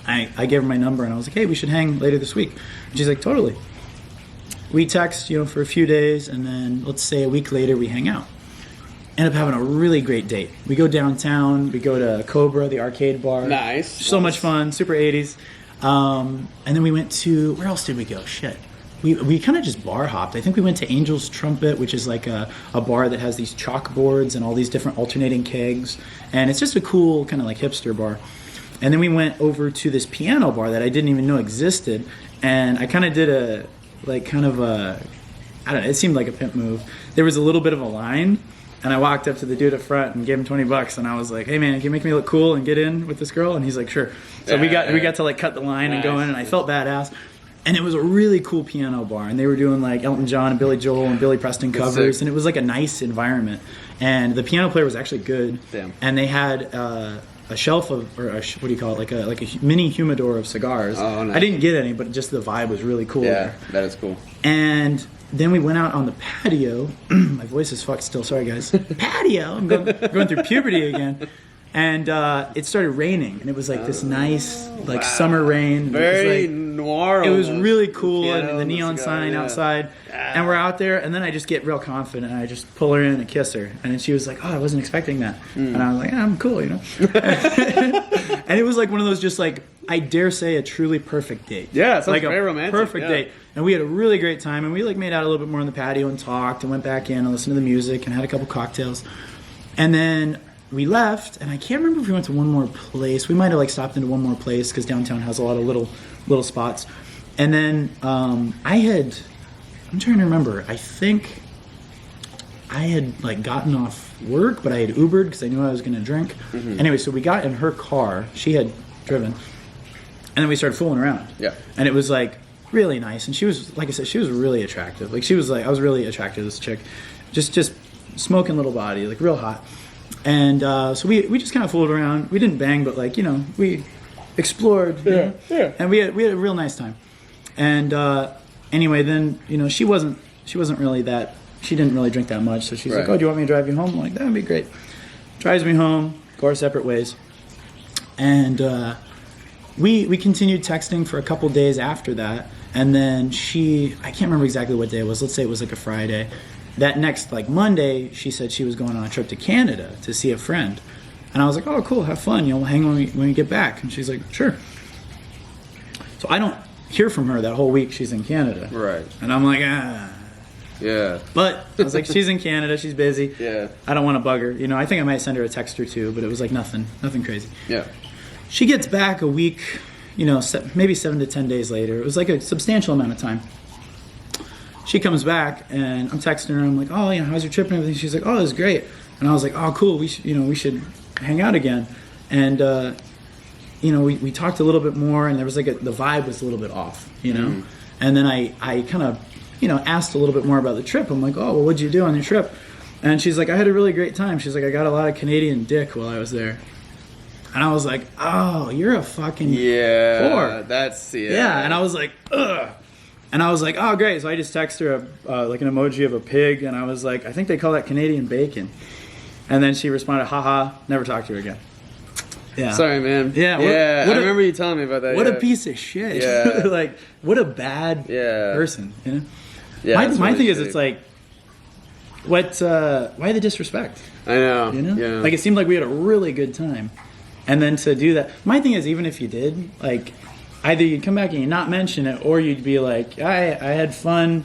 I gave her my number, and I was like, hey, we should hang later this week. And she's like, totally. We text, you know, for a few days, and then let's say a week later we hang out. End up having a really great date. We go downtown. We go to Cobra, the arcade bar. Nice. So much fun. Super 80s. And then we went to, where else did we go? Shit. We kind of just bar hopped. I think we went to Angel's Trumpet, which is like a bar that has these chalkboards and all these different alternating kegs. And it's just a cool kind of like hipster bar. And then we went over to this piano bar that I didn't even know existed. And I kind of did a, like kind of a, I don't know, it seemed like a pimp move. There was a little bit of a line. And I walked up to the dude up front and gave him $20, and I was like, "Hey man, can you make me look cool and get in with this girl?" And he's like, "Sure." So we got to like cut the line and go in, and I felt badass. And it was a really cool piano bar, and they were doing like Elton John and Billy Joel and Billy Preston covers, and it was like a nice environment. And the piano player was actually good. Damn. And they had a shelf of, or what do you call it, like a mini humidor of cigars. Oh, nice. I didn't get any, but just the vibe was really cool. Yeah, that is cool. And then we went out on the patio. My voice is fucked still. Sorry, guys. Patio. I'm going through puberty again. And it started raining. And it was like this nice, like summer rain. Very it was, like, noir. it was really cool. Piano And the neon cigar, sign yeah. outside. And we're out there. And then I just get real confident. And I just pull her in and kiss her. And then she was like, oh, I wasn't expecting that. And I was like, I'm cool, you know. And it was like one of those just like, I dare say, a truly perfect date. Yeah, it sounds like very a romantic. perfect date. And we had a really great time, and we like made out a little bit more on the patio and talked and went back in and listened to the music and had a couple cocktails. And then we left, and I can't remember if we went to one more place. We might have like stopped into one more place because downtown has a lot of little spots. And then I'm trying to remember. I think I had like gotten off work, but I had Ubered because I knew I was going to drink. Anyway, so we got in her car. She had driven. And then we started fooling around. Yeah. And it was like really nice. And she was, like I said, she was really attractive. Like she was like, I was really attracted to this chick. Just smoking little body, like real hot. And so we just kind of fooled around. We didn't bang, but like, you know, we explored. Yeah. And we had a real nice time. And anyway, then, you know, she wasn't really that, she didn't really drink that much. So she's like, oh, do you want me to drive you home? I'm like, that'd be great. Drives me home, go our separate ways. And we continued texting for a couple days after that, and then I can't remember exactly what day it was. Let's say it was like a Friday. That next like Monday, she said she was going on a trip to Canada to see a friend, and I was like, oh cool, have fun, you know, we'll hang when we get back. And she's like, sure. So I don't hear from her that whole week. She's in Canada, right? And I'm like, yeah. But I was like, she's in Canada, she's busy. Yeah. I don't want to bug her, you know. I think I might send her a text or two, but it was like nothing crazy. Yeah. She gets back a week, you know, maybe 7 to 10 days later. It was like a substantial amount of time. She comes back, and I'm texting her. I'm like, oh, you know, how's your trip and everything? She's like, oh, it was great. And I was like, oh, cool. We should hang out again. And you know, we talked a little bit more, and there was like the vibe was a little bit off, you know. And then I kind of, you know, asked a little bit more about the trip. I'm like, oh, well, what'd you do on your trip? And she's like, I had a really great time. She's like, I got a lot of Canadian dick while I was there. And I was like, oh, you're a fucking whore. Yeah, and I was like, ugh. And I was like, oh, great. So I just texted her like an emoji of a pig, and I was like, I think they call that Canadian bacon. And then she responded, haha, never talk to her again. Yeah. Sorry, man. Yeah. I remember you telling me about that. What a piece of shit. Yeah. Like, what a bad person, you know? Yeah, my really thing is, shitty. it's like, why the disrespect? I know. You know? Yeah. Like, it seemed like we had a really good time. And then to do that, my thing is, even if you did, like, either you'd come back and you not mention it, or you'd be like, I had fun,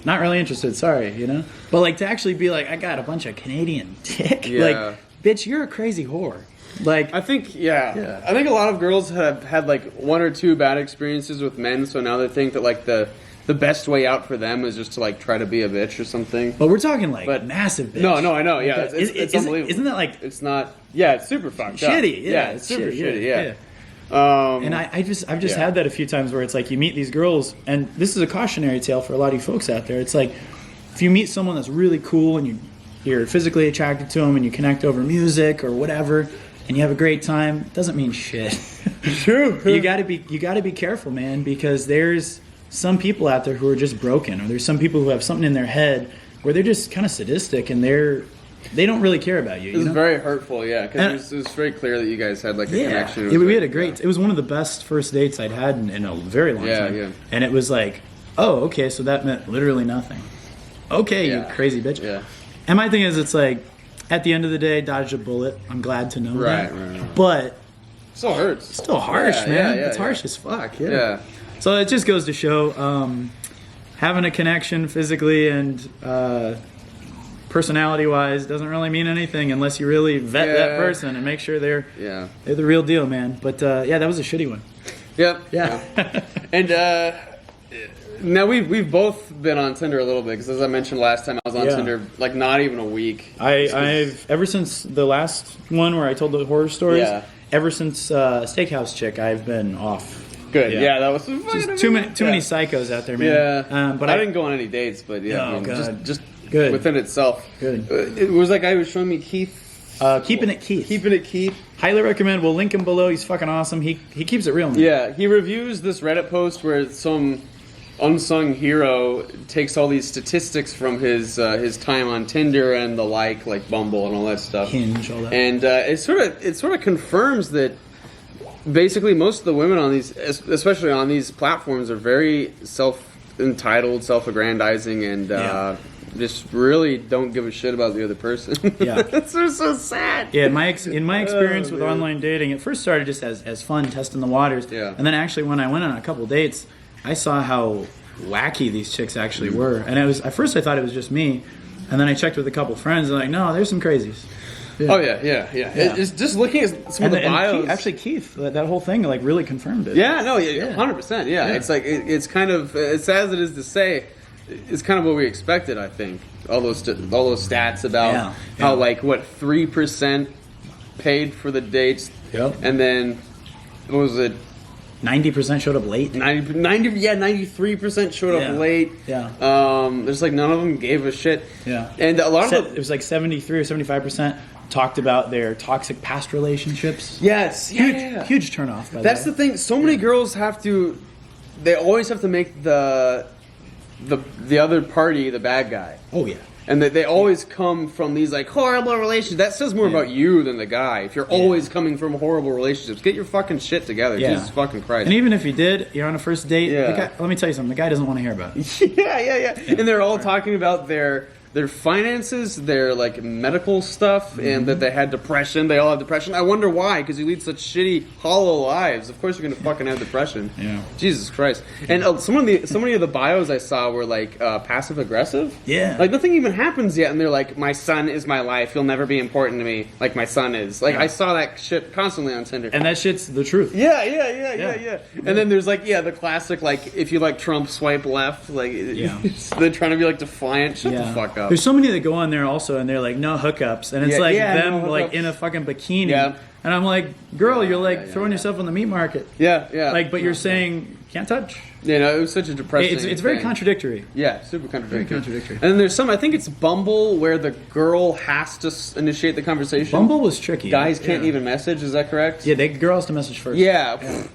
not really interested, sorry, you know? But, like, to actually be like, I got a bunch of Canadian dick. Yeah. Like, bitch, you're a crazy whore. Like, I think I think a lot of girls have had like one or two bad experiences with men, so now they think that like the best way out for them is just to like try to be a bitch or something. But we're talking like massive bitch. No, I know. Yeah, it's unbelievable. Isn't that like it's not? Yeah, it's super fucked up. Shitty. Yeah, it's super shitty. Yeah. And I've just had that a few times where it's like you meet these girls, and this is a cautionary tale for a lot of you folks out there. It's like if you meet someone that's really cool and you're physically attracted to them and you connect over music or whatever, and you have a great time, it doesn't mean shit. True. You gotta be careful, man, because there's some people out there who are just broken, or there's some people who have something in their head where they're just kind of sadistic and they don't really care about you. It was very hurtful, yeah, because it was very clear that you guys had like a connection. We had a great. It was one of the best first dates I'd had in a very long time. Yeah. And it was like, oh, okay, so that meant literally nothing. Okay, you crazy bitch. Yeah. And my thing is, it's like, at the end of the day, dodged a bullet. I'm glad to know that. Right. But it still hurts. It's still harsh, man. It's harsh as fuck. Yeah. So it just goes to show, having a connection physically and personality-wise doesn't really mean anything unless you really vet that person and make sure they're the real deal, man. But that was a shitty one. Yep. Yeah. And now we've both been on Tinder a little bit because, as I mentioned last time, I was on Tinder like not even a week. I've ever since the last one where I told the horror stories. Ever since Steakhouse Chick, I've been off. Good. Yeah, that was just too many psychos out there, man. Yeah. But I didn't go on any dates. But just good within itself. Good. It was like I was showing me Keith. Keeping it Keith. Highly recommend. We'll link him below. He's fucking awesome. He keeps it real, man. Yeah. He reviews this Reddit post where some unsung hero takes all these statistics from his time on Tinder and the like Bumble and all that stuff. Hinge, all that. And it sort of confirms that basically most of the women on these, especially on these platforms, are very self-entitled, self-aggrandizing, and just really don't give a shit about the other person. Yeah. It's so sad. Yeah, in my experience with online dating, it first started just as fun, testing the waters. Yeah. And then actually when I went on a couple dates, I saw how wacky these chicks actually were. And at first I thought it was just me. And then I checked with a couple friends and like, no, there's some crazies. Yeah. Oh, yeah. It's just looking at some of the bios. Keith, that whole thing like really confirmed it. Yeah, no, 100%. Yeah. It's like, it's kind of, as sad as it is to say, it's kind of what we expected, I think. All those stats about how, 3% paid for the dates. Yep. And then, what was it? 90% showed up late. 93% showed up late. Yeah. There's none of them gave a shit. Yeah. And a lot of it was 73 or 75% talked about their toxic past relationships. Yes. Huge turnoff. That's the thing. So many girls they always have to make the other party the bad guy. Oh yeah. And they always come from these horrible relationships. That says more about you than the guy. If you're always coming from horrible relationships, get your fucking shit together. Yeah. Jesus fucking Christ. And even if you did, you're on a first date. The guy, let me tell you something. The guy doesn't want to hear about it. Yeah. And they're all talking about their finances, their medical stuff, and that they had depression. They all have depression. I wonder why, because you lead such shitty, hollow lives. Of course you're gonna fucking have depression. Yeah. Jesus Christ. And so many of the bios I saw were passive aggressive. Yeah. Nothing even happens yet, and they're like, my son is my life. He'll never be important to me like my son is. I saw that shit constantly on Tinder. And that shit's the truth. Yeah. And then there's the classic if you like Trump, swipe left. They're trying to be defiant. Shut the fuck up. There's so many that go on there also, and they're like, no hookups, and it's them no in a fucking bikini, and I'm like, girl, you're throwing yourself on the meat market. Yeah. But you're saying can't touch. You know, it was such a depressing It's very thing. contradictory. Yeah, super contradictory. Very contradictory. And then there's some, I think it's Bumble, where the girl has to initiate the conversation. Bumble was tricky. Guys can't even message, is that correct? Yeah, girls to message first. Yeah.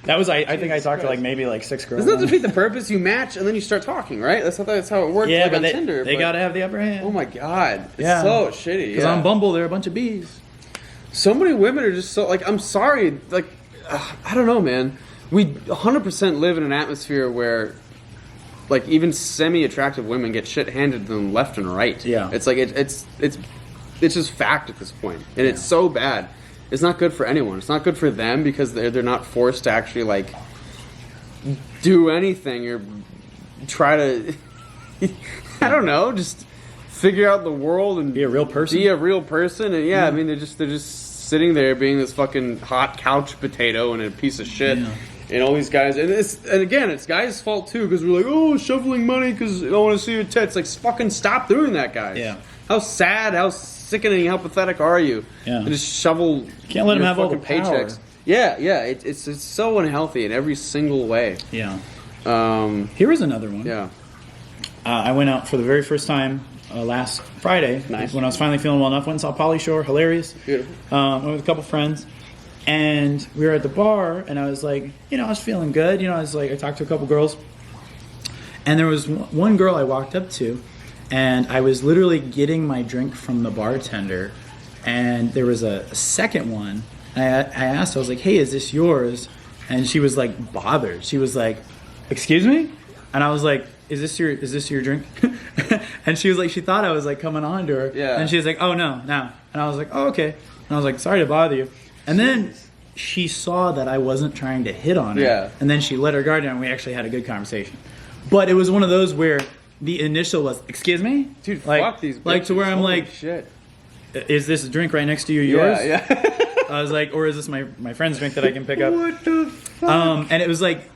That was, I think I talked to like maybe like 6 girls. Doesn't that defeat the purpose? You match and then you start talking, right? That's how it works Yeah, like but on Tinder. they got to have the upper hand. Oh my god. It's Yeah. so shitty. Because on Bumble, there are a bunch of bees. So many women are just so, like, I'm sorry, like, I don't know, man. We 100% live in an atmosphere where, like, even semi-attractive women get shit handed to them left and right. Yeah. It's like, it's just fact at this point. And it's so bad. It's not good for anyone. It's not good for them because they're not forced to actually, like, do anything or try to, I don't know, just figure out the world and Be a real person. Be a real person. And I mean, they're just sitting there being this fucking hot couch potato and a piece of shit. Yeah. And all these guys, and again, it's guys' fault too, because we're like, oh, shoveling money because I don't want to see your tits. Like, fucking stop doing that, guys. Yeah. How sad, how sickening, how pathetic are you? Yeah. And just shovel. Can't let them your have all the fucking power. paychecks. Yeah, it's so unhealthy in every single way. Yeah. Here was another one. Yeah. I went out for the very first time last Friday. Nice. When I was finally feeling well enough. Went and saw Pauly Shore. Hilarious. Beautiful. Went with a couple friends. And we were at the bar, and I was like, I was feeling good. I was like, I talked to a couple girls. And there was one girl I walked up to, and I was literally getting my drink from the bartender. And there was a second one. I asked, I was like, hey, is this yours? And she was like bothered. She was like, excuse me? And I was like, is this your drink? And she was like, she thought I was like coming on to her. Yeah. And she was like, oh, no. And I was like, oh, okay. And I was like, sorry to bother you. And then she saw that I wasn't trying to hit on her. Yeah. And then she let her guard down and we actually had a good conversation. But it was one of those where the initial was, excuse me? Dude, like, fuck these bitches. Like to where I'm Holy like, shit. is this drink right next to you yours? Yeah. I was like, or is this my friend's drink that I can pick up? What the fuck? And it was like,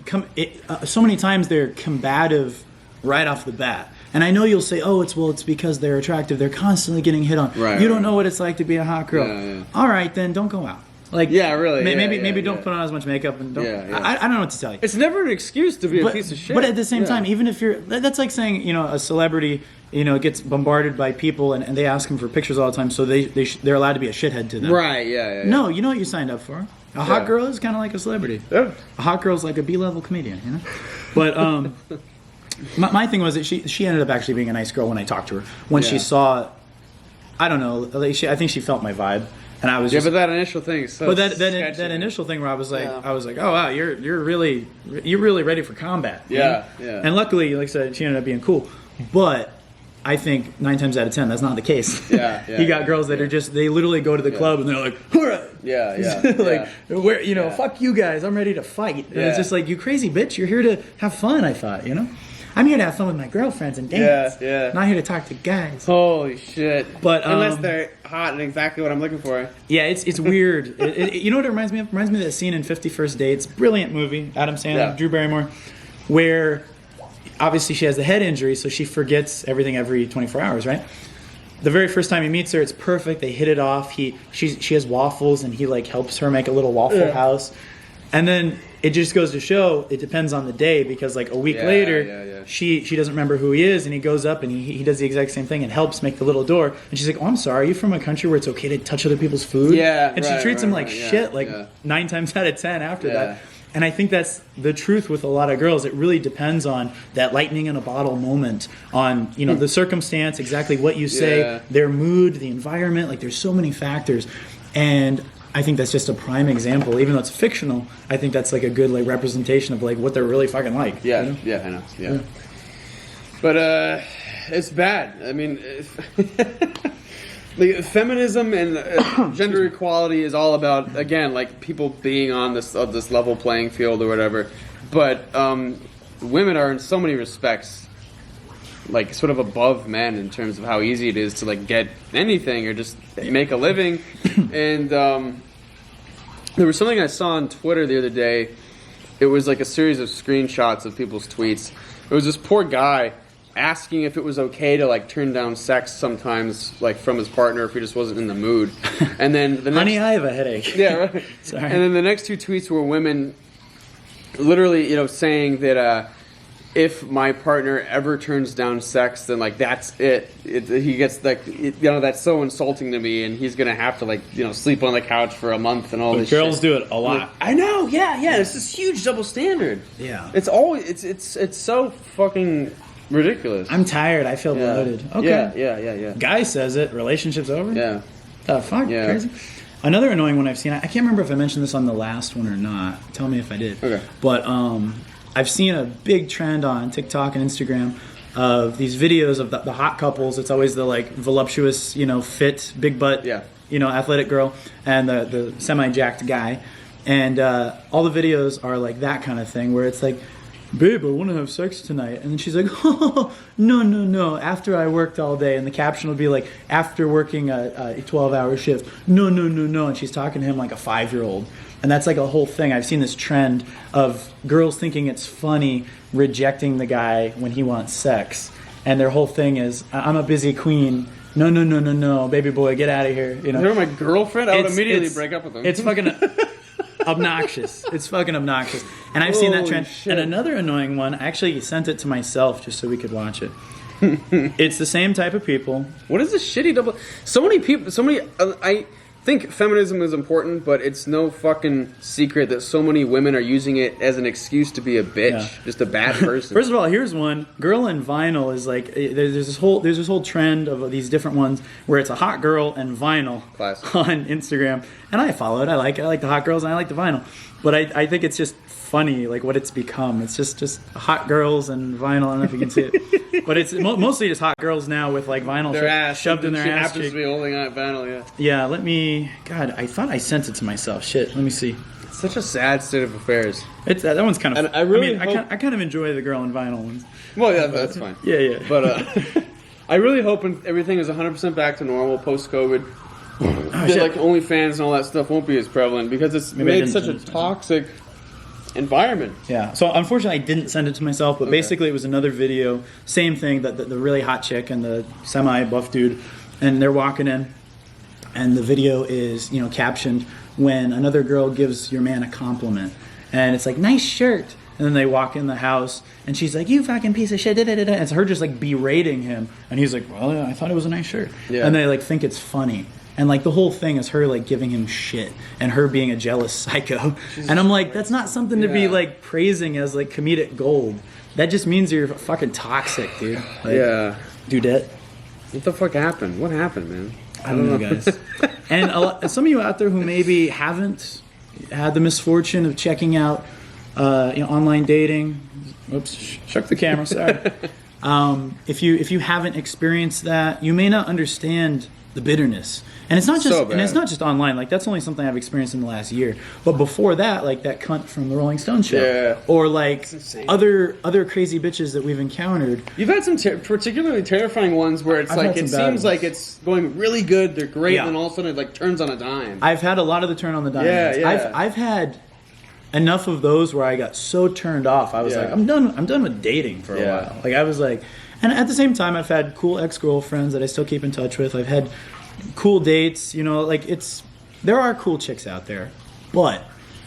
so many times they're combative right off the bat. And I know you'll say, oh, it's because they're attractive. They're constantly getting hit on. Right, you don't know what it's like to be a hot girl. Yeah. All right, then don't go out. Like, Yeah, really, Maybe yeah, don't yeah. put on as much makeup and don't. Yeah. I don't know what to tell you. It's never an excuse to be a piece of shit. But at the same Yeah. time, even if that's like saying, a celebrity, gets bombarded by people and they ask them for pictures all the time, so they're allowed to be a shithead to them. Right, yeah. No, you know what you signed up for. A hot Yeah. girl is kind of like a celebrity. Yeah. A hot girl's like a B-level comedian, But my thing was that she ended up actually being a nice girl when I talked to her. When she Yeah. saw, I don't know, I think she felt my vibe, and I was Yeah, just. but that initial thing is so But that sketchy. initial thing where I was like, Yeah. oh wow, you're really ready for combat. Yeah. And luckily, like I said, she ended up being cool. But I think 9 times out of 10, that's not the case. Yeah, You got girls that are just, they literally go to the club and they're like, hurrah! Yeah. Like, where, Yeah. fuck you guys, I'm ready to fight. And it's Yeah. just like, you crazy bitch, you're here to have fun, I thought, I'm here to have fun with my girlfriends and dance. Yeah. Not here to talk to guys. Holy shit. But, unless they're hot and exactly what I'm looking for. Yeah, it's weird. You know what it reminds me of? It reminds me of that scene in 50 First Dates. Brilliant movie. Adam Sandler, Yeah. Drew Barrymore, where obviously she has the head injury, so she forgets everything every 24 hours, right? The very first time he meets her, it's perfect. They hit it off. She has waffles, and he like helps her make a little waffle house. And then it just goes to show it depends on the day, because like a week later, she doesn't remember who he is, and he goes up and he does the exact same thing and helps make the little door. And she's like, "Oh, I'm sorry. Are you from a country where it's okay to touch other people's food?" Yeah, and she right, treats him right, like right, shit, yeah, like yeah. 9 times out of 10 after Yeah. that. And I think that's the truth with a lot of girls. It really depends on that lightning in a bottle moment, on the circumstance, exactly what you say, Yeah. their mood, the environment. Like there's so many factors, and I think that's just a prime example. Even though it's fictional, I think that's like a good like representation of like what they're really fucking like. Yeah, you know? yeah, I know. Yeah. But it's bad. I mean, like, feminism and gender equality is all about, again, like people being on this level playing field or whatever. But women are in so many respects like sort of above men in terms of how easy it is to like get anything or just make a living. And there was something I saw on Twitter the other day. It was like a series of screenshots of people's tweets. It was this poor guy asking if it was okay to like turn down sex sometimes, like from his partner if he just wasn't in the mood. And then the next, Honey, I have a headache. yeah, right. Sorry. And then the next two tweets were women literally, saying that if my partner ever turns down sex, then like that's it. He gets like, that's so insulting to me, and he's gonna have to like, sleep on the couch for a month and all this. Girls shit. do it a lot. I know. Yeah. It's this huge double standard. Yeah. It's always it's so fucking ridiculous. I'm tired. I feel bloated. Okay. Yeah. Guy says it. Relationship's over. Yeah. The fuck? Yeah. Crazy. Another annoying one I've seen. I can't remember if I mentioned this on the last one or not. Tell me if I did. Okay. But I've seen a big trend on TikTok and Instagram of these videos of the hot couples. It's always the like voluptuous, fit, big butt, athletic girl, and the semi-jacked guy. And all the videos are like that kind of thing where it's like, babe, I want to have sex tonight. And then she's like, oh, no, after I worked all day. And the caption will be like, after working a 12-hour shift, no. And she's talking to him like a 5-year-old. And that's like a whole thing. I've seen this trend of girls thinking it's funny rejecting the guy when he wants sex. And their whole thing is, I'm a busy queen. No, baby boy, get out of here. If they were my girlfriend, I would immediately break up with them. It's fucking obnoxious. It's fucking obnoxious. And I've seen that trend. Shit. And another annoying one, I actually sent it to myself just so we could watch it. It's the same type of people. What is this shitty double? So many people, I think feminism is important, but it's no fucking secret that so many women are using it as an excuse to be a bitch, just a bad person. First of all, here's one. Girl and vinyl is like there's this whole trend of these different ones where it's a hot girl and vinyl on Instagram, and I follow it. I like the hot girls and I like the vinyl, but I think it's just funny like what it's become. It's just hot girls and vinyl. I don't know if you can see it, but it's mostly just hot girls now with like vinyl shoved in their ass cheek. Happens to be holding on vinyl, yeah. God, I thought I sent it to myself. Shit, let me see. It's such a sad state of affairs. That one's kind of. And I kind of enjoy the girl and vinyl ones. Well, yeah, that's fine. Yeah. But I really hope everything is 100% back to normal post COVID. Like OnlyFans and all that stuff won't be as prevalent because it's made such a toxic environment. Yeah. So unfortunately, I didn't send it to myself, but basically it was another video, same thing, that the really hot chick and the semi-buff dude, and they're walking in, and the video is captioned when another girl gives your man a compliment, and it's like, nice shirt. And then they walk in the house, and she's like, you fucking piece of shit, And it's her just like berating him, and he's like, well, I thought it was a nice shirt. Yeah. And they like think it's funny. And like the whole thing is her like giving him shit and her being a jealous psycho. And I'm like, that's not something to be like praising as like comedic gold. That just means you're fucking toxic, dude. Like, dudette. What the fuck happened? What happened, man? I don't know, guys. And some of you out there who maybe haven't had the misfortune of checking out online dating. Oops, shook the camera. Sorry. If you haven't experienced that, you may not understand the bitterness. And it's not just online. Like that's only something I've experienced in the last year. But before that, like that cunt from the Rolling Stone show, or like other crazy bitches that we've encountered. You've had some particularly terrifying ones where it's like it seems like it's going really good, they're great, and then all of a sudden it like turns on a dime. I've had a lot of the turn on the dime. I've had enough of those where I got so turned off. I was like, I'm done with dating for a while. Like I was like, and at the same time, I've had cool ex-girlfriends that I still keep in touch with. I've had cool dates, like there are cool chicks out there, but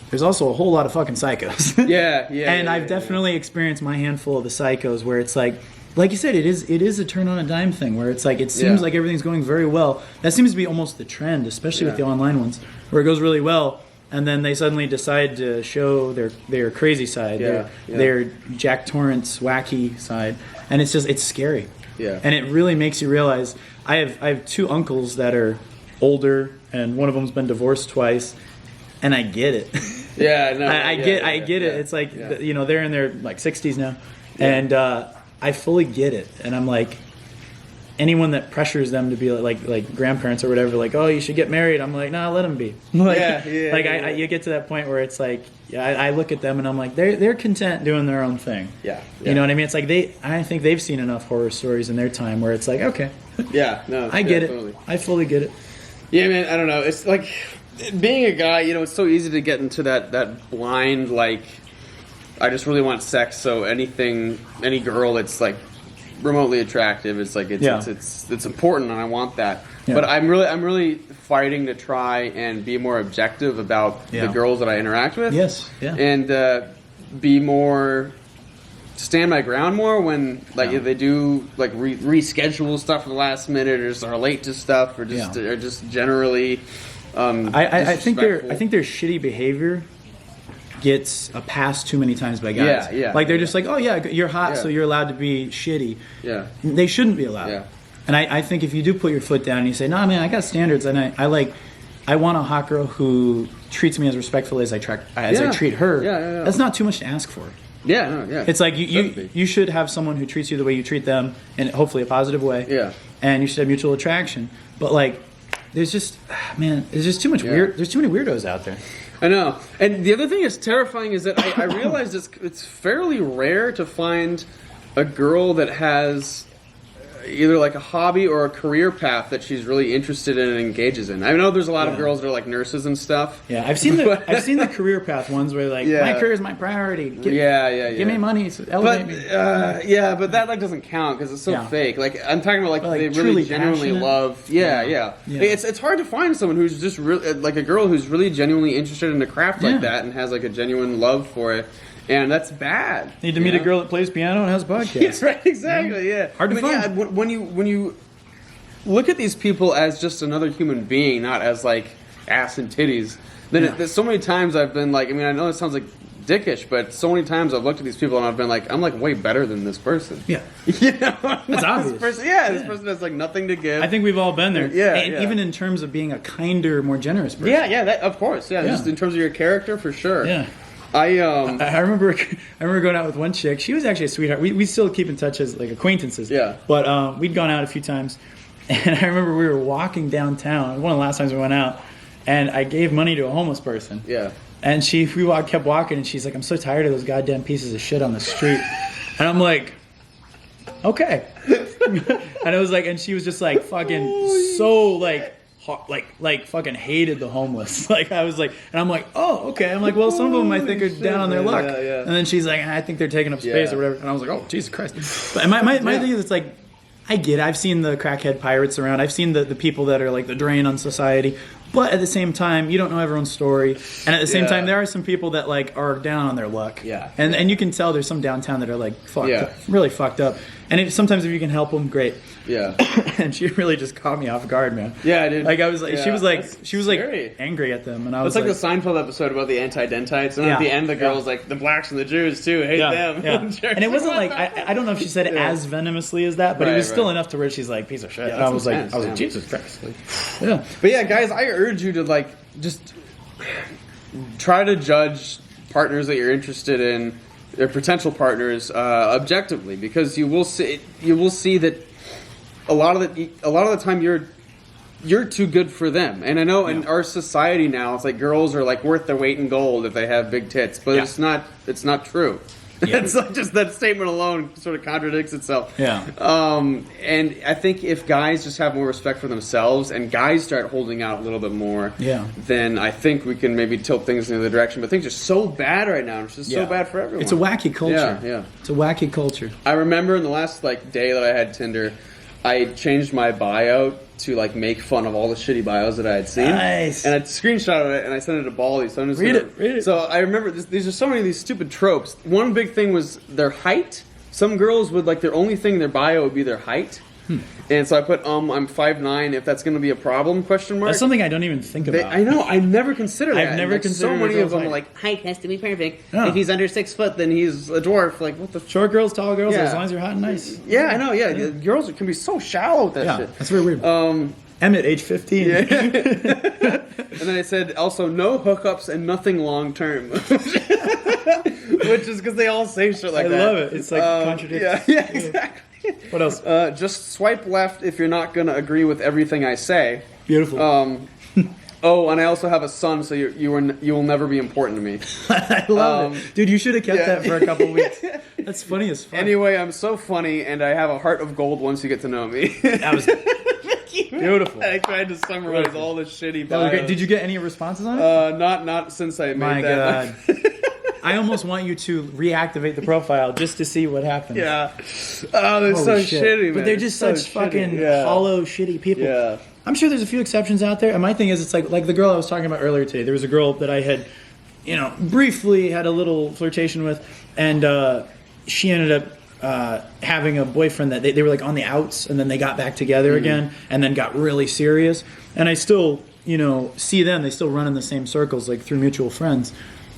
there's also a whole lot of fucking psychos. And I've definitely experienced my handful of the psychos where it's like you said, it is a turn on a dime thing where it's like it seems like everything's going very well. That seems to be almost the trend, especially with the online ones, where it goes really well. And then they suddenly decide to show their crazy side, their Jack Torrance wacky side, and it's scary. Yeah. And it really makes you realize. I have two uncles that are older, and one of them's been divorced twice, and I get it. I get it. It's like they're in their like 60s now, and I fully get it. And I'm like, anyone that pressures them to be like grandparents or whatever, like, oh, you should get married. I'm like, nah, let them be. You get to that point where it's like, I look at them and I'm like, they're content doing their own thing. You know what I mean? It's like I think they've seen enough horror stories in their time where it's like, okay. I get it. Totally. I fully get it. Yeah, man, I don't know. It's like being a guy, it's so easy to get into that blind, like, I just really want sex, so any girl that's like remotely attractive, it's like it's important and I want that. But I'm really fighting to try and be more objective about the girls that I interact with. Yes. Yeah. And be more, stand my ground more when like if they do like reschedule stuff at the last minute or just are late to stuff or just generally. I think their shitty behavior gets a pass too many times by guys. Like they're just like, oh yeah, you're hot, so you're allowed to be shitty. Yeah, they shouldn't be allowed. Yeah. And I think if you do put your foot down and you say, no, man, I got standards, and I want a hot girl who treats me as respectfully as I treat her. Yeah. That's not too much to ask for. Yeah. It's like you should have someone who treats you the way you treat them, in hopefully a positive way. Yeah. And you should have mutual attraction. But like, there's just too much weird. There's too many weirdos out there. I know. And the other thing that's terrifying is that I realized it's fairly rare to find a girl that has either like a hobby or a career path that she's really interested in and engages in. I know there's a lot of girls that are like nurses and stuff. Yeah, I've seen the career path ones where like my career is my priority. Give me money, elevate me. But that like doesn't count because it's so fake. Like I'm talking about like they really genuinely love. Yeah. It's hard to find someone who's just really like a girl who's really genuinely interested in a craft like that and has like a genuine love for it. And that's bad. Need to meet a girl that plays piano and has a podcast. Yeah, right, exactly, Hard to find. Yeah, when you look at these people as just another human being, not as like ass and titties, then there's so many times I've been like, I mean, I know it sounds like dickish, but so many times I've looked at these people and I've been like, I'm like way better than this person. Yeah. You know? That's obvious. This person has like nothing to give. I think we've all been there. Even in terms of being a kinder, more generous person. Of course. Yeah, just in terms of your character, for sure. Yeah. I remember going out with one chick. She was actually a sweetheart. We still keep in touch as like acquaintances. Yeah. But we'd gone out a few times, and I remember we were walking downtown. One of the last times we went out, and I gave money to a homeless person. Yeah. And kept walking, and she's like, "I'm so tired of those goddamn pieces of shit on the street." And I'm like, "Okay." And it was like, and she was just like fucking so like fucking hated the homeless. Like I was like, and I'm like, oh, okay. I'm like, well, some of them I think are down on their luck. Yeah. And then she's like, I think they're taking up space or whatever. And I was like, oh, Jesus Christ. But my thing is, it's like, I get it. I've seen the crackhead pirates around. I've seen the people that are like the drain on society. But at the same time, you don't know everyone's story. And at the same time, there are some people that like are down on their luck. Yeah. And you can tell there's some downtown that are like really fucked up. And sometimes if you can help them, great. Yeah. And she really just caught me off guard, man. Yeah, I did. Like I was like, she was like angry at them, and I was like the Seinfeld episode about the anti-dentites, and at the end the girl's like, the blacks and the Jews too hate them. Yeah. And it wasn't like I don't know if she said it as venomously as that, but it was still enough to where she's like, piece of shit. And I was like, Jesus Christ. Yeah. But yeah, guys, I urge you to like just try to judge partners that you're interested in, their potential partners, objectively, because you will see that a lot of the time you're too good for them. And I know in our society now, it's like girls are like worth their weight in gold if they have big tits, but it's not true. Yeah. It's like just that statement alone sort of contradicts itself. Yeah. And I think if guys just have more respect for themselves and guys start holding out a little bit more, then I think we can maybe tilt things in the other direction. But things are so bad right now. It's just so bad for everyone. It's a wacky culture. Yeah. It's a wacky culture. I remember in the last day that I had Tinder, I changed my bio to make fun of all the shitty bios that I had seen. Nice. And I screenshotted it and I sent it to Baldy. So I'm just read it. So I remember these are so many of these stupid tropes. One big thing was their height. Some girls would their only thing in their bio would be their height. And so I put I'm 5'9", if that's going to be a problem, ? That's something I don't even think about. I know, I never considered that. I've never considered so many of them height has to be perfect. If he's under 6 foot, then he's a dwarf. Like, what the short girls, tall girls, as long as you're hot and nice. Yeah, I know, girls can be so shallow with that shit. That's very weird. Emmett, age 15. And then I said, also, no hookups and nothing long term. Which is because they all say shit like that. I love it. It's contradictory. Yeah, exactly. What else? Just swipe left if you're not going to agree with everything I say. Beautiful. And I also have a son, so you will never be important to me. I love it. Dude, you should have kept that for a couple weeks. That's funny as fuck. Anyway, I'm so funny, and I have a heart of gold once you get to know me. That was beautiful. I tried to summarize all the shitty bios. Did you get any responses on it? Not since I made that. My God. I almost want you to reactivate the profile just to see what happens. Yeah. Oh, they're so shitty, man. But they're just such fucking hollow, shitty people. Yeah. I'm sure there's a few exceptions out there. And my thing is, it's like the girl I was talking about earlier today. There was a girl that I had briefly had a little flirtation with, and she ended up having a boyfriend that they were like on the outs, and then they got back together again, and then got really serious. And I still, see them. They still run in the same circles, like through mutual friends.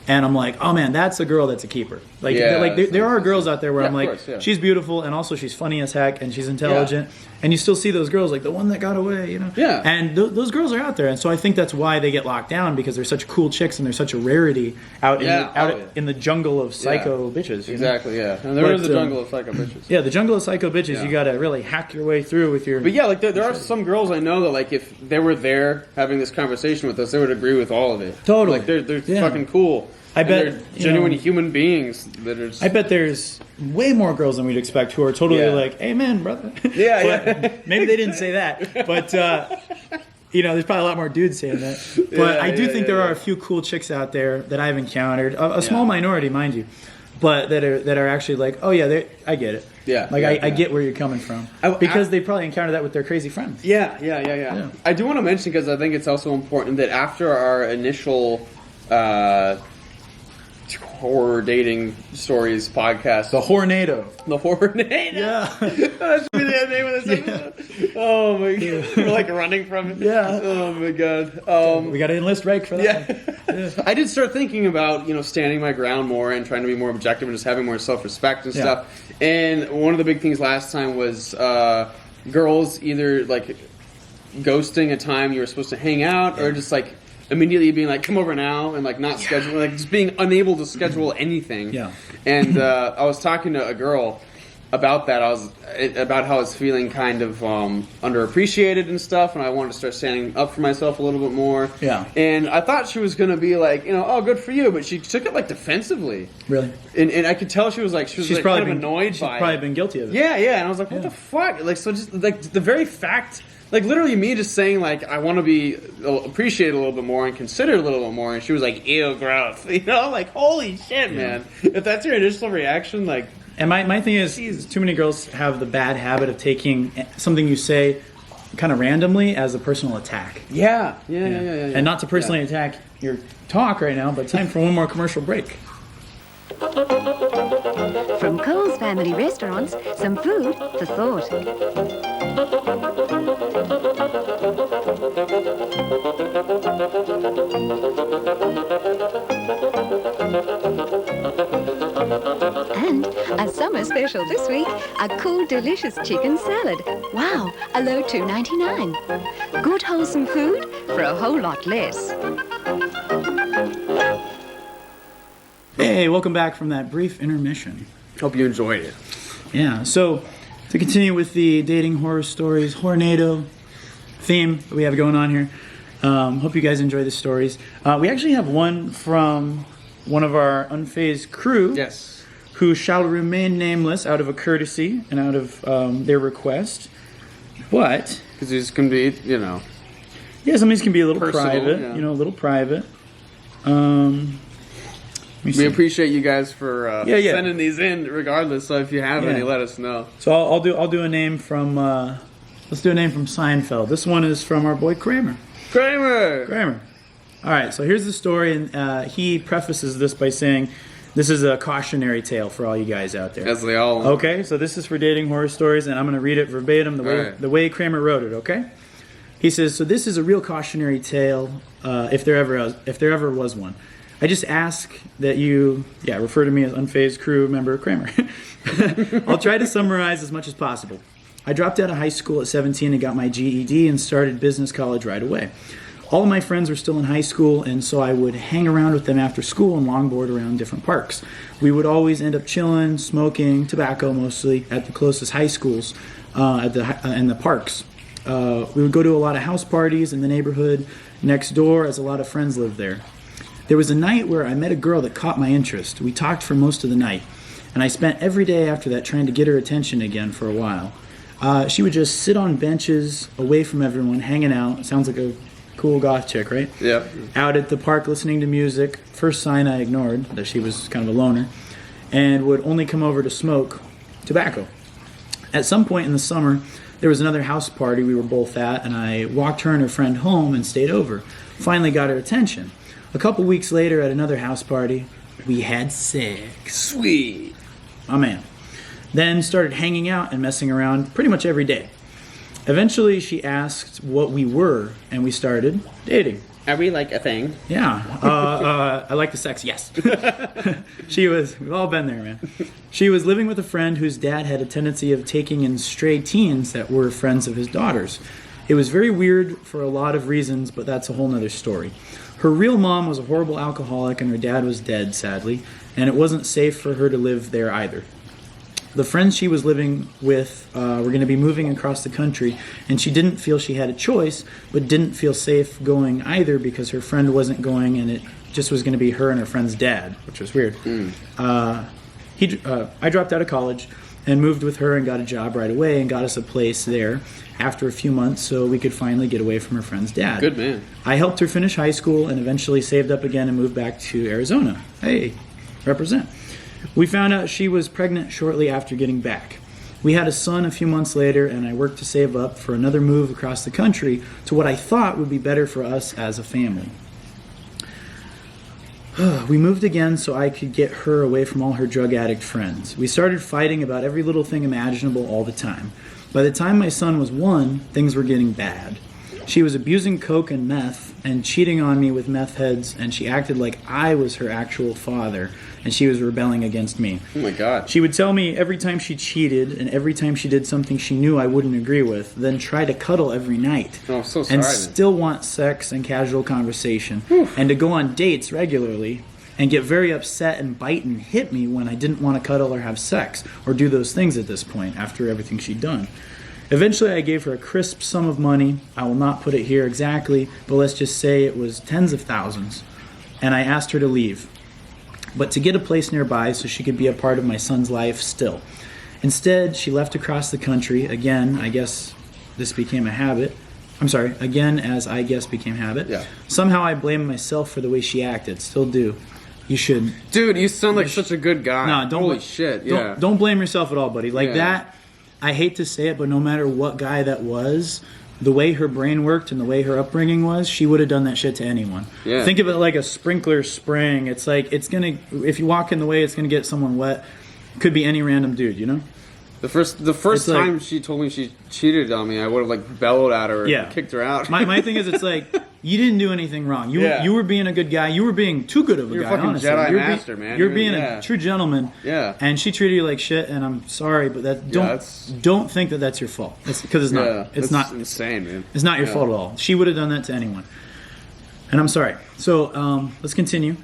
And I'm like, oh man, that's a girl that's a keeper. Like, there are girls out there where I'm like, she's beautiful, and also she's funny as heck, and she's intelligent. Yeah. And you still see those girls, like the one that got away, Yeah. And those girls are out there, and so I think that's why they get locked down, because they're such cool chicks, and they're such a rarity out in the jungle of psycho bitches. Exactly, yeah. And there is a jungle of psycho bitches. Yeah, the jungle of psycho bitches. You got to really hack your way through with your. But yeah, like there are some girls I know that, like, if they were there having this conversation with us, they would agree with all of it. Totally, like they're fucking cool. I bet they're genuine human beings that are. I bet there's way more girls than we'd expect who are totally like, "Amen, brother." Yeah, Maybe they didn't say that, but there's probably a lot more dudes saying that. But I do think there are a few cool chicks out there that I've encountered, a small minority, mind you, but that are actually like, "Oh yeah, I get it." Yeah, I get where you're coming from, because they probably encounter that with their crazy friends. Yeah. I do want to mention, because I think it's also important, that after our initial horror dating stories podcast, the Whorenado. Yeah, that should be the name of this episode. Oh my god, we're like running from it. Yeah. Oh my god. We got to enlist Rake for that. Yeah. I did start thinking about standing my ground more and trying to be more objective and just having more self-respect and stuff. And one of the big things last time was girls either like ghosting a time you were supposed to hang out, or just like immediately being like, come over now, and like not scheduling, like just being unable to schedule anything. Yeah. And I was talking to a girl about that. About how I was feeling kind of underappreciated and stuff, and I wanted to start standing up for myself a little bit more. Yeah. And I thought she was gonna be like, oh, good for you, but she took it like defensively. Really? And I could tell she was like probably kind of annoyed by it. She's probably been guilty of it. Yeah. And I was like, what the fuck? Like, so just like the very fact. Like, literally me just saying, like, I want to be appreciated a little bit more and considered a little bit more. And she was like, ew, gross. Like, holy shit, man. If that's your initial reaction, like... And my thing is, too many girls have the bad habit of taking something you say kind of randomly as a personal attack. Yeah. And not to personally attack your talk right now, but time for one more commercial break. From Cole's Family Restaurants, some food for thought. And a summer special this week, a cool, delicious chicken salad. Wow, a low $2.99. Good, wholesome food for a whole lot less. Hey, welcome back from that brief intermission. Hope you enjoyed it. Yeah, so to continue with the dating horror stories, Whorenado theme that we have going on here. Hope you guys enjoy the stories. We actually have one from one of our Unfazed crew. Yes. Who shall remain nameless out of a courtesy and out of their request. But... Because these can be, Yeah, some of these can be a little personal, private. Yeah. A little private. We appreciate you guys for sending these in regardless. So if you have any, let us know. So I'll do a name from let's do a name from Seinfeld. This one is from our boy Kramer. Kramer. All right. So here's the story, and he prefaces this by saying, "This is a cautionary tale for all you guys out there." As they all. Okay. So this is for dating horror stories, and I'm going to read it verbatim the way Kramer wrote it. Okay. He says, "So this is a real cautionary tale, if there ever was one. I just ask that you, refer to me as Unfazed crew member Kramer. I'll try to summarize as much as possible. I dropped out of high school at 17 and got my GED and started business college right away. All of my friends were still in high school, and so I would hang around with them after school and longboard around different parks. We would always end up chilling, smoking, tobacco mostly, at the closest high schools in the parks. We would go to a lot of house parties in the neighborhood next door, as a lot of friends lived there. There was a night where I met a girl that caught my interest. We talked for most of the night, and I spent every day after that trying to get her attention again for a while. She would just sit on benches away from everyone, hanging out. Sounds like a cool goth chick, right? Yeah. Out at the park listening to music. First sign I ignored, that she was kind of a loner, and would only come over to smoke tobacco. At some point in the summer, there was another house party we were both at, and I walked her and her friend home and stayed over. Finally got her attention. A couple weeks later at another house party, we had sex. Sweet. Oh man. Then started hanging out and messing around pretty much every day. Eventually she asked what we were, and we started dating. Are we like a thing? Yeah. I like the sex, yes. We've all been there, man. She was living with a friend whose dad had a tendency of taking in stray teens that were friends of his daughters. It was very weird for a lot of reasons, but that's a whole nother story. Her real mom was a horrible alcoholic, and her dad was dead, sadly, and it wasn't safe for her to live there either. The friends she was living with were going to be moving across the country, and she didn't feel she had a choice, but didn't feel safe going either because her friend wasn't going, and it just was going to be her and her friend's dad, which was weird. I dropped out of college and moved with her and got a job right away and got us a place there after a few months so we could finally get away from her friend's dad. Good man. I helped her finish high school and eventually saved up again and moved back to Arizona. Hey, represent. We found out she was pregnant shortly after getting back. We had a son a few months later, and I worked to save up for another move across the country to what I thought would be better for us as a family. We moved again so I could get her away from all her drug addict friends. We started fighting about every little thing imaginable all the time. By the time my son was 1, things were getting bad. She was abusing coke and meth and cheating on me with meth heads, and she acted like I was her actual father, and she was rebelling against me. Oh my God. She would tell me every time she cheated and every time she did something she knew I wouldn't agree with, then try to cuddle every night. Oh, so sorry. And still want sex and casual conversation. And to go on dates regularly and get very upset and bite and hit me when I didn't want to cuddle or have sex or do those things at this point after everything she'd done. Eventually, I gave her a crisp sum of money. I will not put it here exactly, but let's just say it was tens of thousands. And I asked her to leave, but to get a place nearby so she could be a part of my son's life still. Instead, she left across the country. Again, I guess this became a habit. Again, as I guess became habit. Yeah. Somehow I blame myself for the way she acted. Still do. You should. Dude, you sound like such a good guy. No, don't. Holy shit, yeah. Don't blame yourself at all, buddy. Like Yeah. that, I hate to say it, but no matter what guy that was, the way her brain worked and the way her upbringing was, she would have done that shit to anyone. Yeah. Think of it like a sprinkler spraying. It's like, if you walk in the way, it's gonna get someone wet. Could be any random dude, you know? The first time she told me she cheated on me, I would have like bellowed at her and kicked her out. My thing is, it's like, you didn't do anything wrong. You were being a good guy. You were being too good of a You're guy, fucking honestly. Jedi Master, man. You're being a true gentleman. Yeah. And she treated you like shit, and I'm sorry, but don't think that that's your fault. Because it's not. Yeah, It's not insane, man. It's not your fault at all. She would have done that to anyone. And I'm sorry. So let's continue.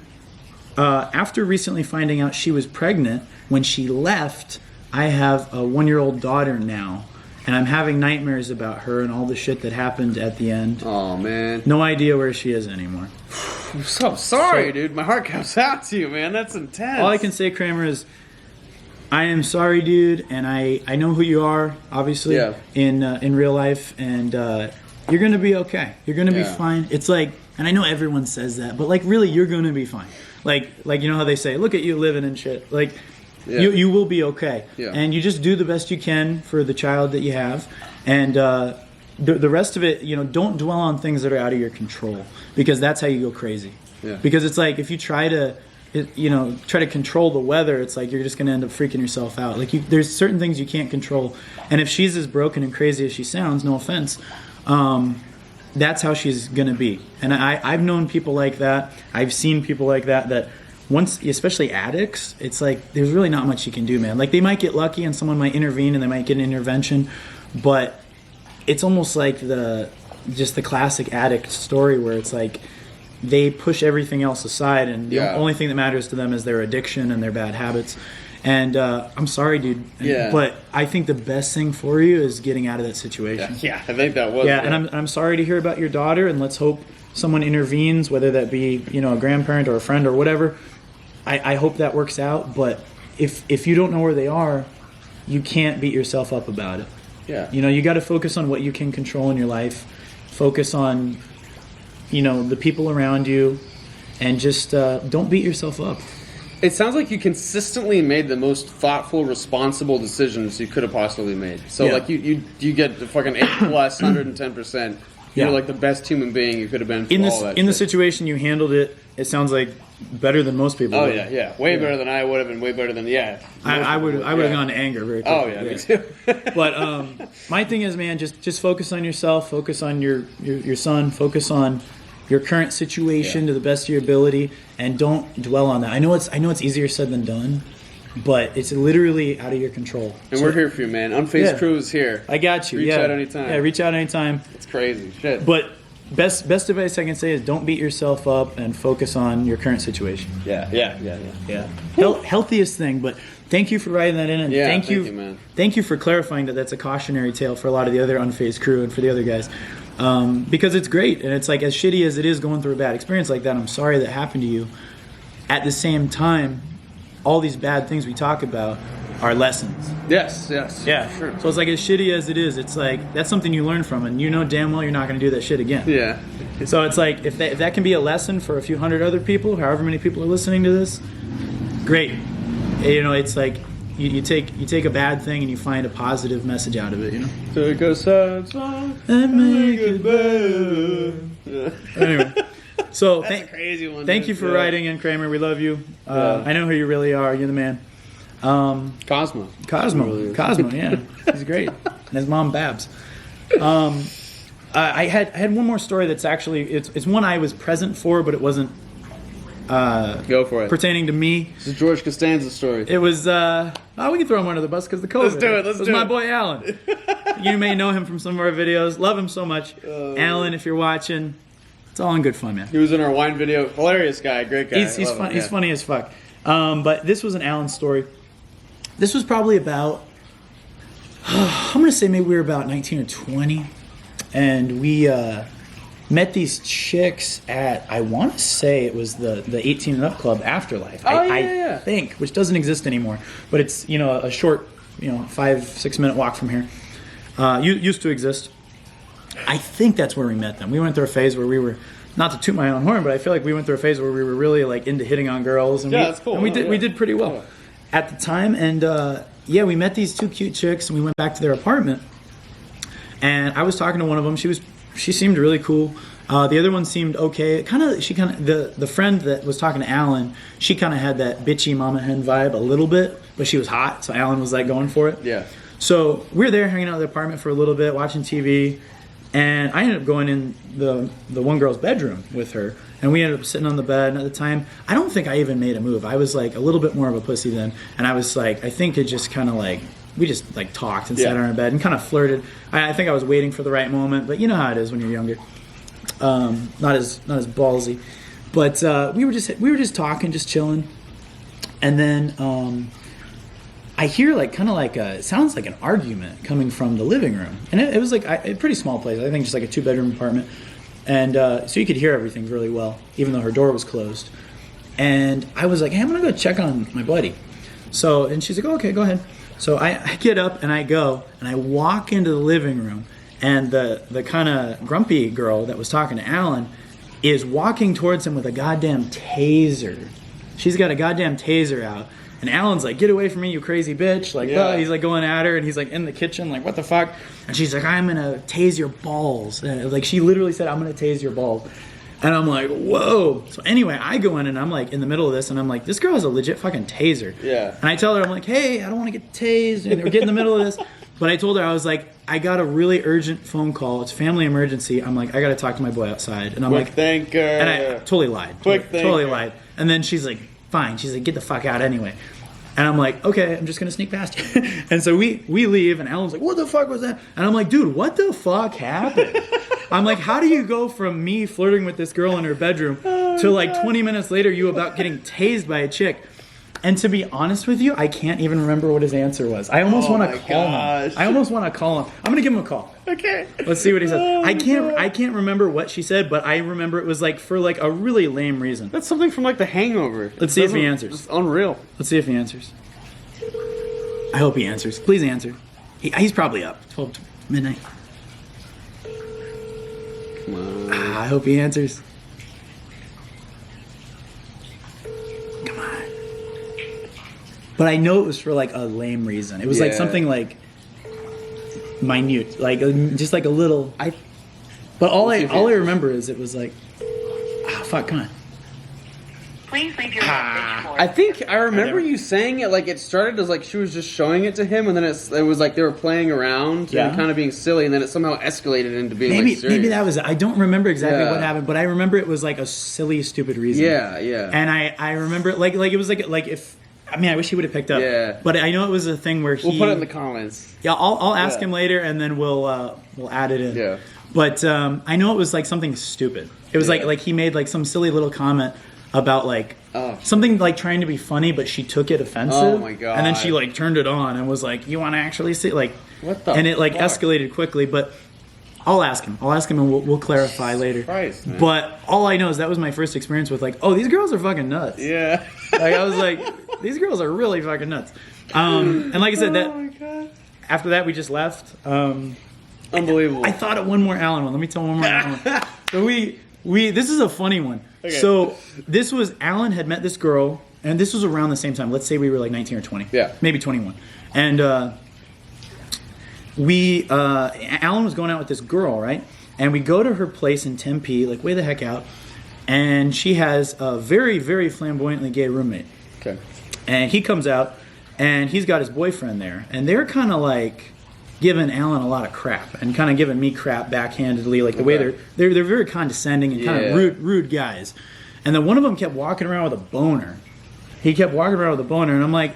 After recently finding out she was pregnant, when she left, I have a 1-year-old daughter now, and I'm having nightmares about her and all the shit that happened at the end. Oh, man. No idea where she is anymore. I'm so sorry, dude. My heart goes out to you, man. That's intense. All I can say, Kramer, is I am sorry, dude, and I know who you are, obviously, in real life, and you're going to be okay. You're going to be fine. It's like, and I know everyone says that, but like, really, you're going to be fine. Like you know how they say, look at you living and shit. Like, you will be okay. Yeah. And you just do the best you can for the child that you have. And the rest of it, don't dwell on things that are out of your control, because that's how you go crazy. Yeah. Because it's like, if you try to control the weather, it's like you're just going to end up freaking yourself out. Like, there's certain things you can't control. And if she's as broken and crazy as she sounds, no offense, that's how she's going to be. And I've known people like that. I've seen people like that once, especially addicts, it's like there's really not much you can do, man. Like, they might get lucky and someone might intervene and they might get an intervention, but it's almost like the classic addict story where it's like they push everything else aside and the only thing that matters to them is their addiction and their bad habits. And I'm sorry, dude, but I think the best thing for you is getting out of that situation. Yeah, I think that was. Yeah, and I'm sorry to hear about your daughter, and let's hope someone intervenes, whether that be a grandparent or a friend or whatever. I hope that works out, but if you don't know where they are, you can't beat yourself up about it. Yeah. You got to focus on what you can control in your life. Focus on, the people around you, and just don't beat yourself up. It sounds like you consistently made the most thoughtful, responsible decisions you could have possibly made. So, like, you get the fucking A+, 110%. You're like the best human being you could have been for in this all that in the shit. situation you handled it. It sounds like better than most people. Oh would. yeah, way better than I would have been. Way better than I would have gone to anger very quickly. Oh yeah, me too. But my thing is, man, just focus on yourself, focus on your son, focus on your current situation to the best of your ability, and don't dwell on that. I know it's easier said than done, but it's literally out of your control. And we're here for you, man. Unfazed Crew is here. I got you. Reach out anytime. Yeah, reach out anytime. It's crazy shit. But best advice I can say is don't beat yourself up and focus on your current situation. Yeah. Healthiest thing, but thank you for writing that in, and thank you, man. Thank you for clarifying that that's a cautionary tale for a lot of the other Unfazed crew and for the other guys, because it's great, and it's like, as shitty as it is going through a bad experience like that, I'm sorry that happened to you. At the same time, all these bad things we talk about are lessons. Yes. Yeah. Sure. So it's like, as shitty as it is, it's like that's something you learn from, and you know damn well you're not going to do that shit again. Yeah. So it's like, if that can be a lesson for a few hundred other people, however many people are listening to this, great. You know, it's like you take a bad thing and you find a positive message out of it. You know. Take a sad song And make it better. Anyway, so That's a crazy one. thank dude. you for writing in, Kramer. We love you. I know who you really are. You're the man. Cosmo. Cosmo, yeah, he's great. And his mom Babs. I had one more story that's actually it's one I was present for, but it wasn't Go for it. pertaining to me. This is George Costanza's story. It was we can throw him under the bus because the COVID. Let's do it. It was my boy Alan. You may know him from some of our videos. Love him so much. Alan, if you're watching, it's all in good fun, man. He was in our wine video. Hilarious guy. Great guy. He's fun. He's funny as fuck. But this was an Alan story. This was probably about, I'm going to say maybe we were about 19 or 20. And we met these chicks at, I want to say it was the 18 and Up Club Afterlife. I think, which doesn't exist anymore. But it's, a short, 5-6 minute walk from here. Used to exist. I think that's where we met them. We went through a phase where we were, not to toot my own horn, but I feel like we went through a phase where we were really like into hitting on girls. And that's cool. And we did pretty well at the time. And we met these two cute chicks, and we went back to their apartment. And I was talking to one of them. She seemed really cool. The other one seemed okay. The friend that was talking to Alan, she kind of had that bitchy mama hen vibe a little bit, but she was hot, so Alan was like going for it. Yeah. So we were there hanging out in the apartment for a little bit, watching TV, and I ended up going in the one girl's bedroom with her, and we ended up sitting on the bed. And at the time, I don't think I even made a move. I was like a little bit more of a pussy then, and I was like, I think it just kind of like, we just like talked and sat on our bed and kind of flirted. I think I was waiting for the right moment, but you know how it is when you're younger. Not as ballsy, but we were just talking, just chilling, and then I hear it sounds like an argument coming from the living room, and it was like a pretty small place. I think just like a 2-bedroom apartment, and so you could hear everything really well, even though her door was closed. And I was like, hey, I'm gonna go check on my buddy. So, and she's like, oh, okay, go ahead. So I get up and I go and I walk into the living room, and the kind of grumpy girl that was talking to Alan is walking towards him with a goddamn taser. She's got a goddamn taser out. And Alan's like, get away from me, you crazy bitch. Like, he's like going at her, and he's like in the kitchen, like, what the fuck? And she's like, I'm gonna tase your balls. And like, she literally said, I'm gonna tase your balls. And I'm like, whoa. So anyway, I go in and I'm like in the middle of this, and I'm like, this girl has a legit fucking taser. Yeah. And I tell her, I'm like, hey, I don't want to get tased. And we're getting in the middle of this. But I told her, I was like, I got a really urgent phone call. It's family emergency. I'm like, I got to talk to my boy outside. And I'm Quick like, thinker. And I totally lied. Totally lied. And then she's like, fine. She's like, get the fuck out anyway. And I'm like, okay, I'm just going to sneak past you. And so we leave, and Alan's like, what the fuck was that? And I'm like, dude, what the fuck happened? I'm like, how do you go from me flirting with this girl in her bedroom to like 20 minutes later you about getting tased by a chick? And to be honest with you, I can't even remember what his answer was. I almost want to call him. I almost want to call him. I'm going to give him a call. Okay. Let's see what he says. I can't remember what she said, but I remember it was like for like a really lame reason. That's something from like The Hangover. Let's see if he answers. It's unreal. Let's see if he answers. I hope he answers. Please answer. He's probably up. 12 midnight. Come on. I hope he answers. Come on. But I know it was for like a lame reason. It was like something like minute, like just like a little. But all I remember is it was like, fuck, come on. Please leave your message for... I think I remember you saying it like it started as like she was just showing it to him, and then it was like they were playing around and kind of being silly, and then it somehow escalated into being like serious. Maybe that was it. I don't remember exactly what happened, but I remember it was like a silly, stupid reason. Yeah, yeah. And I remember it like it was like if I wish he would have picked up. Yeah. But I know it was a thing where we'll put it in the comments. Yeah, I'll ask him later, and then we'll add it in. Yeah. But I know it was like something stupid. It was like he made like some silly little comment about like something like trying to be funny, but she took it offensive. Oh my god! And then she like turned it on and was like, "You want to actually see like what the?" And it like escalated quickly. But I'll ask him, and we'll clarify later. Christ, man. But all I know is that was my first experience with like, oh, these girls are fucking nuts. Yeah. Like I was like, these girls are really fucking nuts. And like I said, after that we just left. Unbelievable. I thought of one more Alan one. Let me tell one more Alan one. So we this is a funny one. Okay. So this was Alan had met this girl, and this was around the same time. Let's say we were like 19 or 20. Yeah. Maybe 21. And Alan was going out with this girl, right? And we go to her place in Tempe, like way the heck out, and she has a very, very flamboyantly gay roommate. Okay. And he comes out, and he's got his boyfriend there, and they're kind of like giving Alan a lot of crap and kind of giving me crap backhandedly, like the way they're very condescending and kind of rude guys. And then one of them kept walking around with a boner. He kept walking around with a boner, and I'm like,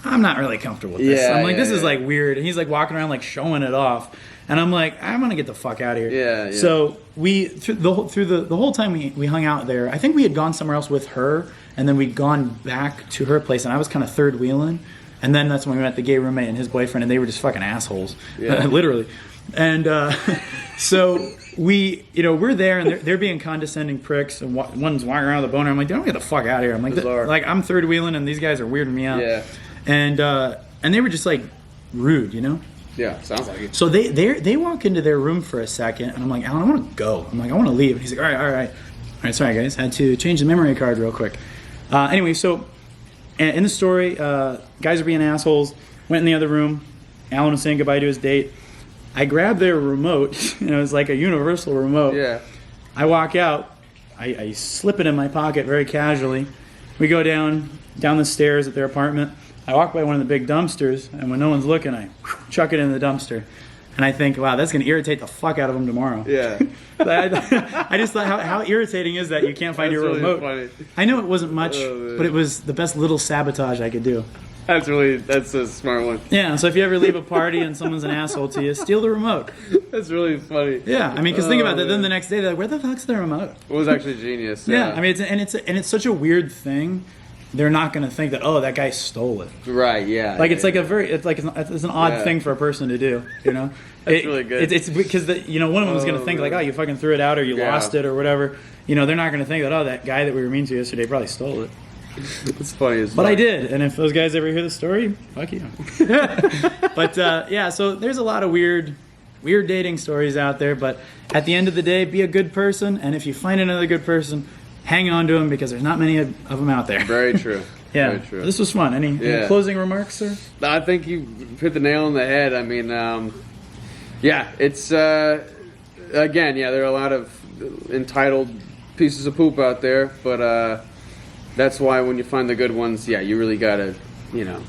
I'm not really comfortable with this. I'm like, this is like weird. And he's like walking around like showing it off, and I'm like, I'm gonna get the fuck out of here. Yeah. So we through the whole time we hung out there. I think we had gone somewhere else with her, and then we'd gone back to her place, and I was kind of third wheeling. And then that's when we met the gay roommate and his boyfriend, and they were just fucking assholes, literally. And so we're there, and they're being condescending pricks, and one's walking around with a boner. I'm like, don't get the fuck out of here. I'm like, I'm third wheeling, and these guys are weirding me out. Yeah. And they were just like rude, you know. Yeah, sounds like it. So they walk into their room for a second, and I'm like, Alan, I want to go. I'm like, I want to leave. And he's like, all right. Sorry guys, had to change the memory card real quick. Anyway, so. And in the story, guys are being assholes. Went in the other room. Alan was saying goodbye to his date. I grabbed their remote, and it was like a universal remote. Yeah. I walk out. I slip it in my pocket very casually. We go down the stairs at their apartment. I walk by one of the big dumpsters, and when no one's looking, I chuck it in the dumpster. And I think, wow, that's going to irritate the fuck out of them tomorrow. Yeah. I just thought, how irritating is that you can't find your remote? Funny. I know it wasn't much, but it was the best little sabotage I could do. That's a smart one. Yeah, so if you ever leave a party and someone's an asshole to you, steal the remote. That's really funny. Yeah, I mean, because think about that. Then the next day, they're like, where the fuck's the remote? It was actually genius. Yeah, I mean, it's such a weird thing. They're not going to think that, oh, that guy stole it. Right, yeah. Like, it's like it's an odd thing for a person to do, you know? That's really good. It's because, one of them is going to think, like, oh, you fucking threw it out or you lost it or whatever. You know, they're not going to think that, oh, that guy that we were mean to yesterday probably stole it. It's funny as fuck. But I did, and if those guys ever hear the story, fuck you. But, so there's a lot of weird dating stories out there, but at the end of the day, be a good person, and if you find another good person, hang on to them because there's not many of them out there. Very true. Yeah. Very true. This was fun. Any closing remarks, sir? I think you hit the nail on the head. I mean, it's, again, there are a lot of entitled pieces of poop out there, but that's why when you find the good ones, you really gotta, Yeah.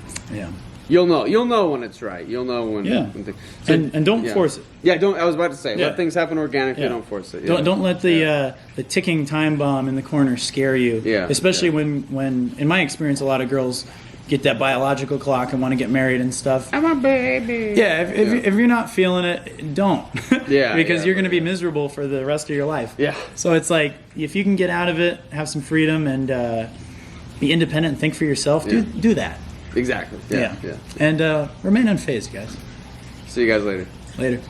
You'll know when it's right. You'll know when. Yeah. And don't force it. Yeah, don't. I was about to say, let things happen organically. Don't force it. Don't let the ticking time bomb in the corner scare you. Yeah. Especially when, in my experience, a lot of girls get that biological clock and want to get married and stuff. I'm a baby. Yeah. If you're not feeling it, don't. Yeah. Because you're going to be miserable for the rest of your life. Yeah. So it's like if you can get out of it, have some freedom, and be independent and think for yourself. Do that. Exactly. Yeah. And remain unfazed, guys. See you guys later. Later.